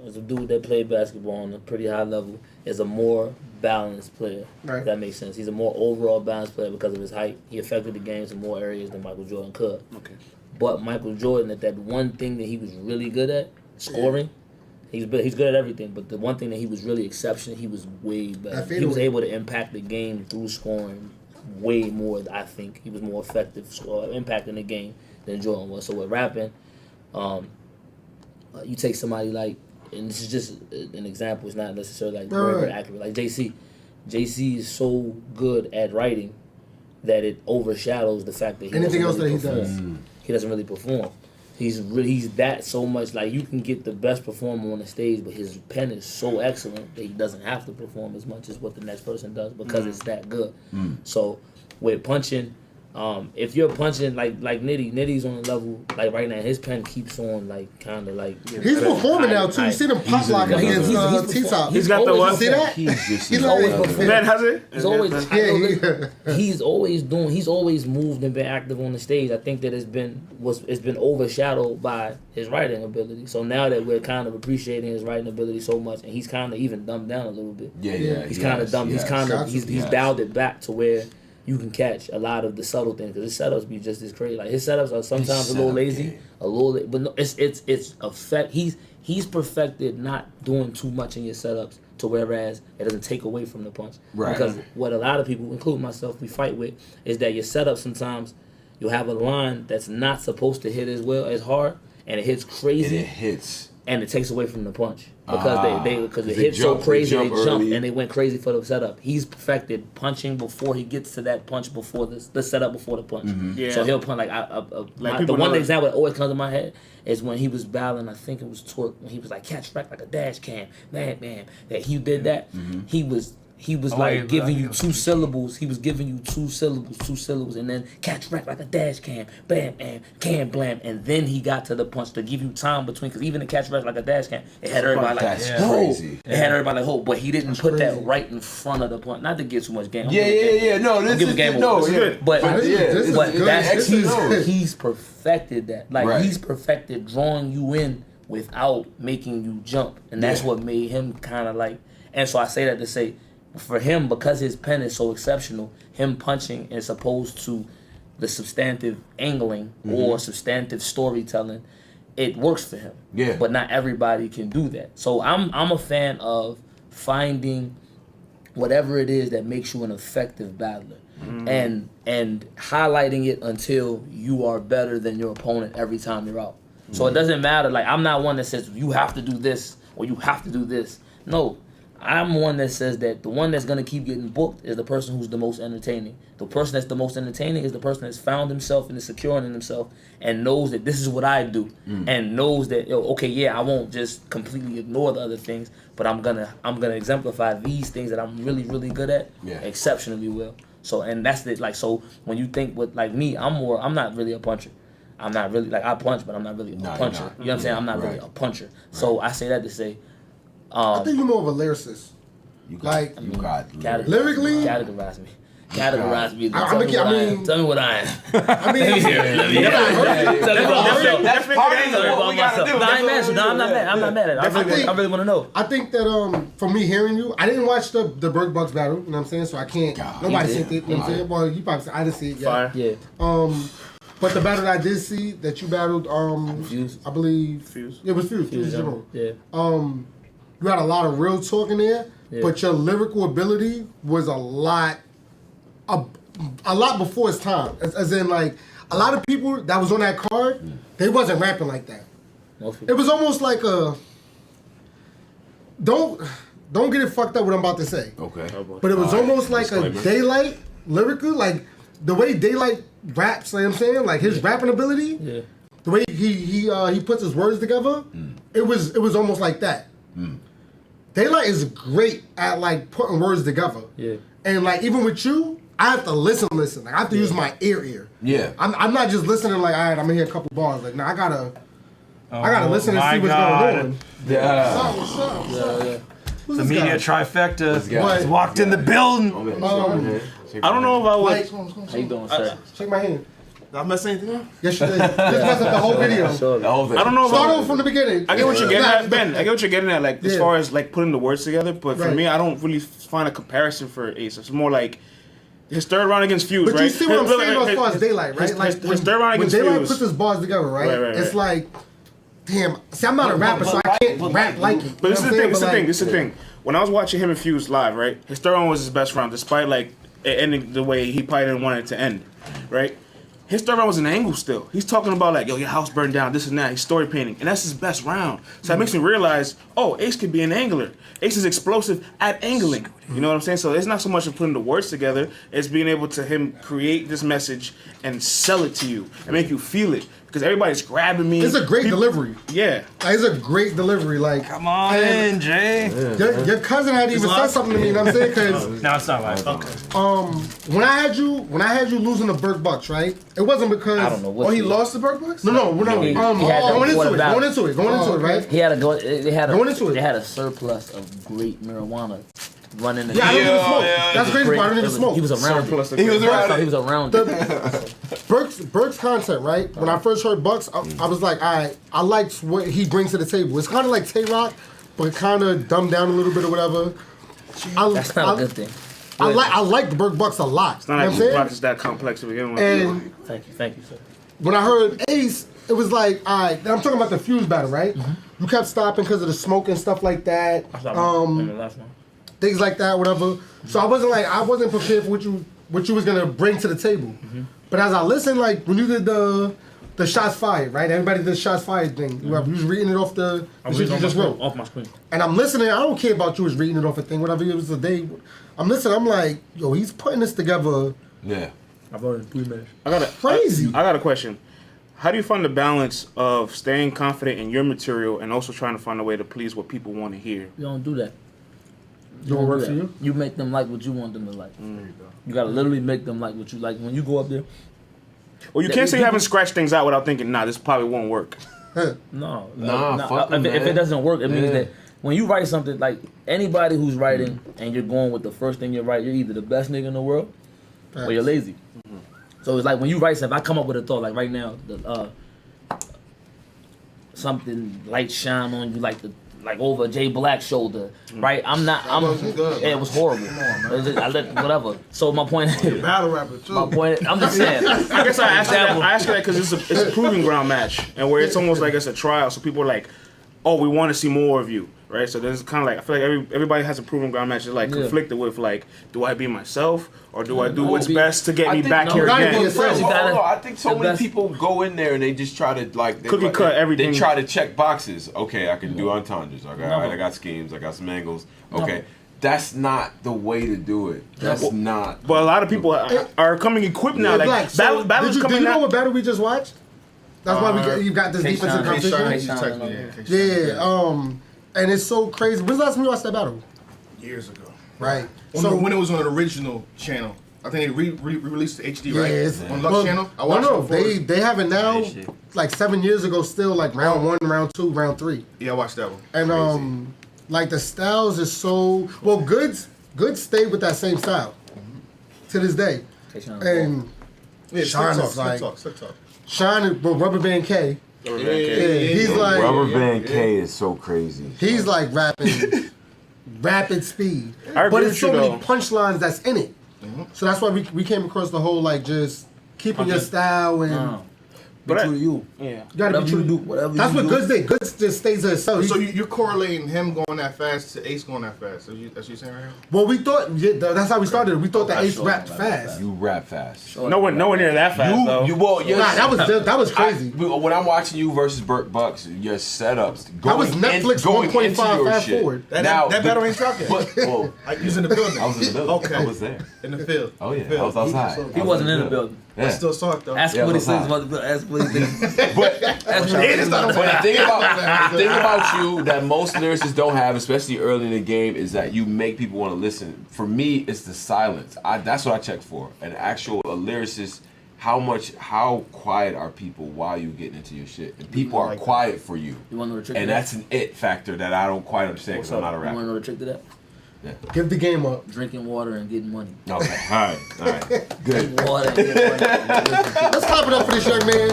H: as a dude that played basketball on a pretty high level, is a more balanced player.
C: Right.
H: If that makes sense. He's a more overall balanced player because of his height. He affected the games in more areas than Michael Jordan could.
D: Okay.
H: But Michael Jordan, at that one thing that he was really good at, scoring. He's good at everything, but the one thing that he was really exceptional, he was way better.
C: That
H: He was
C: fadeaway.
H: able to impact the game through scoring way more. I think he was more effective impacting the game than Jordan was. So with rapping, you take somebody like, and this is just an example. It's not necessarily like very accurate. Like JC. JC is so good at writing that it overshadows the fact that he
C: Anything else
H: doesn't
C: that
H: really
C: he does.
H: perform. He doesn't really perform. He's that so much. Like, you can get the best performer on the stage, but his pen is so excellent that he doesn't have to perform as much as what the next person does because it's that good. So with punching, if you're punching like Nitty's on a level like right now, his pen keeps on like kind of like
C: He's performing now too. You see him pop lock against T-Top.
D: He's got the what?
C: See that?
E: He's just
C: He's always performing.
D: Ben has it?
H: He's always,
C: Yeah,
H: he's always moved and been active on the stage. I think that it's been overshadowed by his writing ability. So now that we're kind of appreciating his writing ability so much, and he's kind of even dumbed down a little bit.
E: Yeah.
H: He's kind of dumb. He's kind of he's dialed it back to where you can catch a lot of the subtle things because his setups be just as crazy. Like his setups are sometimes a little lazy, but no, it's effect. He's perfected not doing too much in your setups to whereas it doesn't take away from the punch.
E: Right.
H: Because what a lot of people, including myself, we fight with is that your setup sometimes you'll have a line that's not supposed to hit as well as hard, and it hits crazy.
E: And it hits.
H: And it takes away from the punch because because it
E: They
H: hit so
E: jump-
H: crazy,
E: they
H: they
E: jump
H: jumped
E: early.
H: and they went crazy for the setup. He's perfected punching before he gets to that punch before the setup before the punch.
D: Yeah.
H: So he'll punch the
D: people
H: one
D: know-
H: example that always comes to my head is when he was battling. I think it was Torque when he was like catch back like a dash cam, man. That he did that. He was like giving you two syllables. He was giving you two syllables, and then catch rack like a dash cam, bam, cam, blam, and then he got to the punch to give you time between. Because even the catch rack like a dash cam, it had everybody like,
E: That's
H: oh,
E: crazy.
H: it had everybody like, oh, but he didn't put that right in front of the punch. Not to get too much game.
E: Yeah. No, this
H: give a
E: is
H: game
E: no,
H: away.
E: yeah.
H: But
C: this is
H: but
C: good.
H: that's
C: This is-
H: he's perfected that. Like
E: Right.
H: he's perfected drawing you in without making you jump, and that's what made him kind of like. And so I say that to say, for him, because his pen is so exceptional, him punching as opposed to the substantive angling or substantive storytelling, it works for him.
E: Yeah.
H: But not everybody can do that. So I'm a fan of finding whatever it is that makes you an effective battler. And highlighting it until you are better than your opponent every time you're out. So it doesn't matter. Like, I'm not one that says you have to do this or you have to do this. No, I'm one that says that the one that's gonna keep getting booked is the person who's the most entertaining. The person that's the most entertaining is the person that's found himself and is secure in himself and knows that this is what I do, and knows that okay, yeah, I won't just completely ignore the other things, but I'm gonna exemplify these things that I'm really really good at exceptionally well. So and that's the like so when you think with like me, I'm not really a puncher. I'm not really like I punch, but I'm not really a puncher. You know what I'm saying? I'm not really a puncher. So I say that to say.
C: I think you're more of a lyricist.
E: You got
C: lyrically.
H: Categorize me. Categorize me.
C: I mean,
H: tell me what I am.
C: I mean,
H: Tell me about myself. No, I ain't mad. No, I'm not mad. I'm not mad at it. I really want to know.
C: I think that for me hearing you, I didn't watch the Berg Bucks battle. You know what I'm saying? So I can't. Nobody seen it. You know what I'm saying? Well, you probably I didn't see it yet.
H: Yeah.
C: But the battle that I did see that you battled,
H: Fuse.
C: I believe
D: Fuse.
C: It was Fuse. Fuse General.
H: Yeah.
C: You had a lot of real talk in there, but your lyrical ability was a lot before its time. As in, like, a lot of people that was on that card, they wasn't rapping like that. It was almost like a don't get it fucked up what I'm about to say.
E: Okay.
C: But it was almost like a Daylight lyrical, like the way Daylight raps. Like I'm saying, like his rapping ability, the way he puts his words together, it was almost like that. Daylight is great at like putting words together. Yeah. And like even with you, I have to listen. Like I have to use my ear. Yeah. I'm not just listening like, all right, I'm gonna hear a couple bars. Like, no, I gotta listen and see what's going on.
B: Yeah.
C: What's up?
B: The media trifecta has walked in the building.
D: I don't know if I was.
H: How you doing, sir?
C: Shake my hand.
D: Did I mess anything up?
C: Yes, you did. Just mess up the whole video.
E: The whole thing.
D: I don't know if
C: Start over from the beginning.
D: I get what you're getting at, Ben. I get what you're getting at, like as far as like putting the words together. But for me, I don't really find a comparison for Ace. It's more like his third round against Fuse,
C: but
D: right?
C: you see what I'm saying as far as Daylight, right? Like
D: his third round against
C: Daylight
D: Fuse.
C: puts his bars together, right? It's like, damn. See, I'm not a rapper, so I can't rap like it.
D: But this is the thing. When I was watching him and Fuse live, right? His third round was his best round, despite like it ending the way he probably didn't want it to end, right? His third round was an angle still. He's talking about like, yo, your house burned down, this and that. He's story painting, and that's his best round. So that makes me realize, oh, Ace could be an angler. Ace is explosive at angling. You know what I'm saying? So it's not so much of putting the words together, it's being able to him create this message and sell it to you and make you feel it. Because everybody's grabbing me.
C: It's a great delivery.
D: Yeah.
C: Like, it's a great delivery. Like,
B: come on in, Jay.
C: Your cousin had even said something to me. You know what I'm saying? Because
B: no, it's not live. Okay.
C: When I had you losing the Berg Bucks, right? It wasn't because
H: I don't know what.
C: he lost the Berg Bucks. No. Going into it, right?
H: He had to go. They had
C: going into it.
H: They had a surplus of great marijuana. Running the
C: I don't even smoke. That's crazy. I don't even smoke.
H: He was around.
C: He was
H: around.
C: Berg's content, right? When I first heard Bucks, I was like, all right, I liked what he brings to the table. It's kind of like Tay-Rock, but kind of dumbed down a little bit or whatever.
H: That's not a good thing.
C: I like the Berg Bucks a lot.
D: It's not like the Bucks is that complex to begin with.
C: And
H: thank you, sir.
C: When I heard Ace, it was like, all right, I'm talking about the Fuse battle, right? You kept stopping because of the smoke and stuff like that. Things like that, whatever. So I wasn't prepared for what you was gonna bring to the table. But as I listened, like when you did the shots fired, right? Everybody did the shots fired thing. You was reading it off the shit you just wrote.
H: Off my screen.
C: And I'm listening. I don't care about you was reading it off a thing, whatever it was the day. I'm listening. I'm like, yo, he's putting this together.
E: Yeah.
H: I've already 3 minutes.
C: Crazy.
D: I got a question. How do you find the balance of staying confident in your material and also trying to find a way to please what people want to hear?
H: You don't do that.
C: Don't work for you?
H: You make them like what you want them to like. You gotta literally make them like what you like. When you go up there.
D: Well, you can't say you haven't scratched things out without thinking, nah, this probably won't work.
H: No.
E: Fuck them,
H: if it doesn't work, it means that when you write something, like anybody who's writing and you're going with the first thing you write, you're either the best nigga in the world or you're lazy. So it's like when you write something, I come up with a thought, like right now, something light shine on you, like over Jay Black's shoulder, right? It was horrible. Whatever. So my point is,
I: battle rapper too.
H: My point, I'm just saying.
D: I guess I asked that because it's a proving ground match, and where it's almost like it's a trial. So people are like, oh, we want to see more of you, right? So there's kind of like, I feel like everybody has a proven ground match that's like conflicted with like, do I be myself or do I do what's best to get me back here again?
E: I think so many people go in there and they just try to like
D: cut everything.
E: They try to check boxes. Okay, I can do entendres. I got schemes. I got some angles. Okay. That's not the way to do it. That's not.
D: But a lot of people are coming equipped now. Like
C: so
D: battles coming.
C: Do you know what battle we just watched? That's why you got this defensive competition. Yeah. And it's so crazy. When's the last time you watched that battle?
I: Years ago.
C: Right.
I: So when it was on an original channel, I think they re-released the HD, right?
C: Yes.
I: On Lux channel. I watched it
C: they have it now. Like 7 years ago, still like round 1, round 2, round 3.
I: Yeah, I watched that one.
C: And like the styles is so well. Goods stayed with that same style to this day. And Sean is like Sean, but Rubber Band K. He's like
E: Rubber Band K is so crazy.
C: He's like rapping rapid speed,
D: but
C: it's so many punchlines that's in it. So that's why we came across the whole like just keeping your style and.
H: Be true to you.
D: Yeah.
C: You gotta be true to do. That's what Goods did. Goods just stays to himself.
I: So you're correlating him going that fast to Ace going that fast. That's what you're saying right here?
C: Well, we thought that's how we started. We thought that Ace rapped fast.
E: You rap fast.
D: Nowhere near that fast though.
C: That was crazy.
E: When I'm watching you versus Burt Bucks, your setups.
C: That was Netflix 1.5 fast forward.
I: That battle ain't dropped yet. You was in the building.
E: I was in the building.
I: Okay.
E: I was there.
I: In the field.
E: Oh yeah, I was outside.
H: He wasn't in the building.
E: Yeah.
I: I still saw it though.
H: Ask what he thinks about the building. Ask what he thinks.
E: But the thing about you that most lyricists don't have, especially early in the game, is that you make people want to listen. For me, it's the silence. That's what I check for. An actual lyricist, how quiet are people while you getting into your shit? And people are quiet for you.
H: You want to know the trick?
E: And that's an it factor that I don't quite understand because I'm not a rapper.
H: You want to know the trick to that?
E: Yeah.
C: Give the game up.
H: Drinking water and getting money.
E: Okay. All right. Good.
H: Drink water and getting money.
C: Let's clap it up for this young man.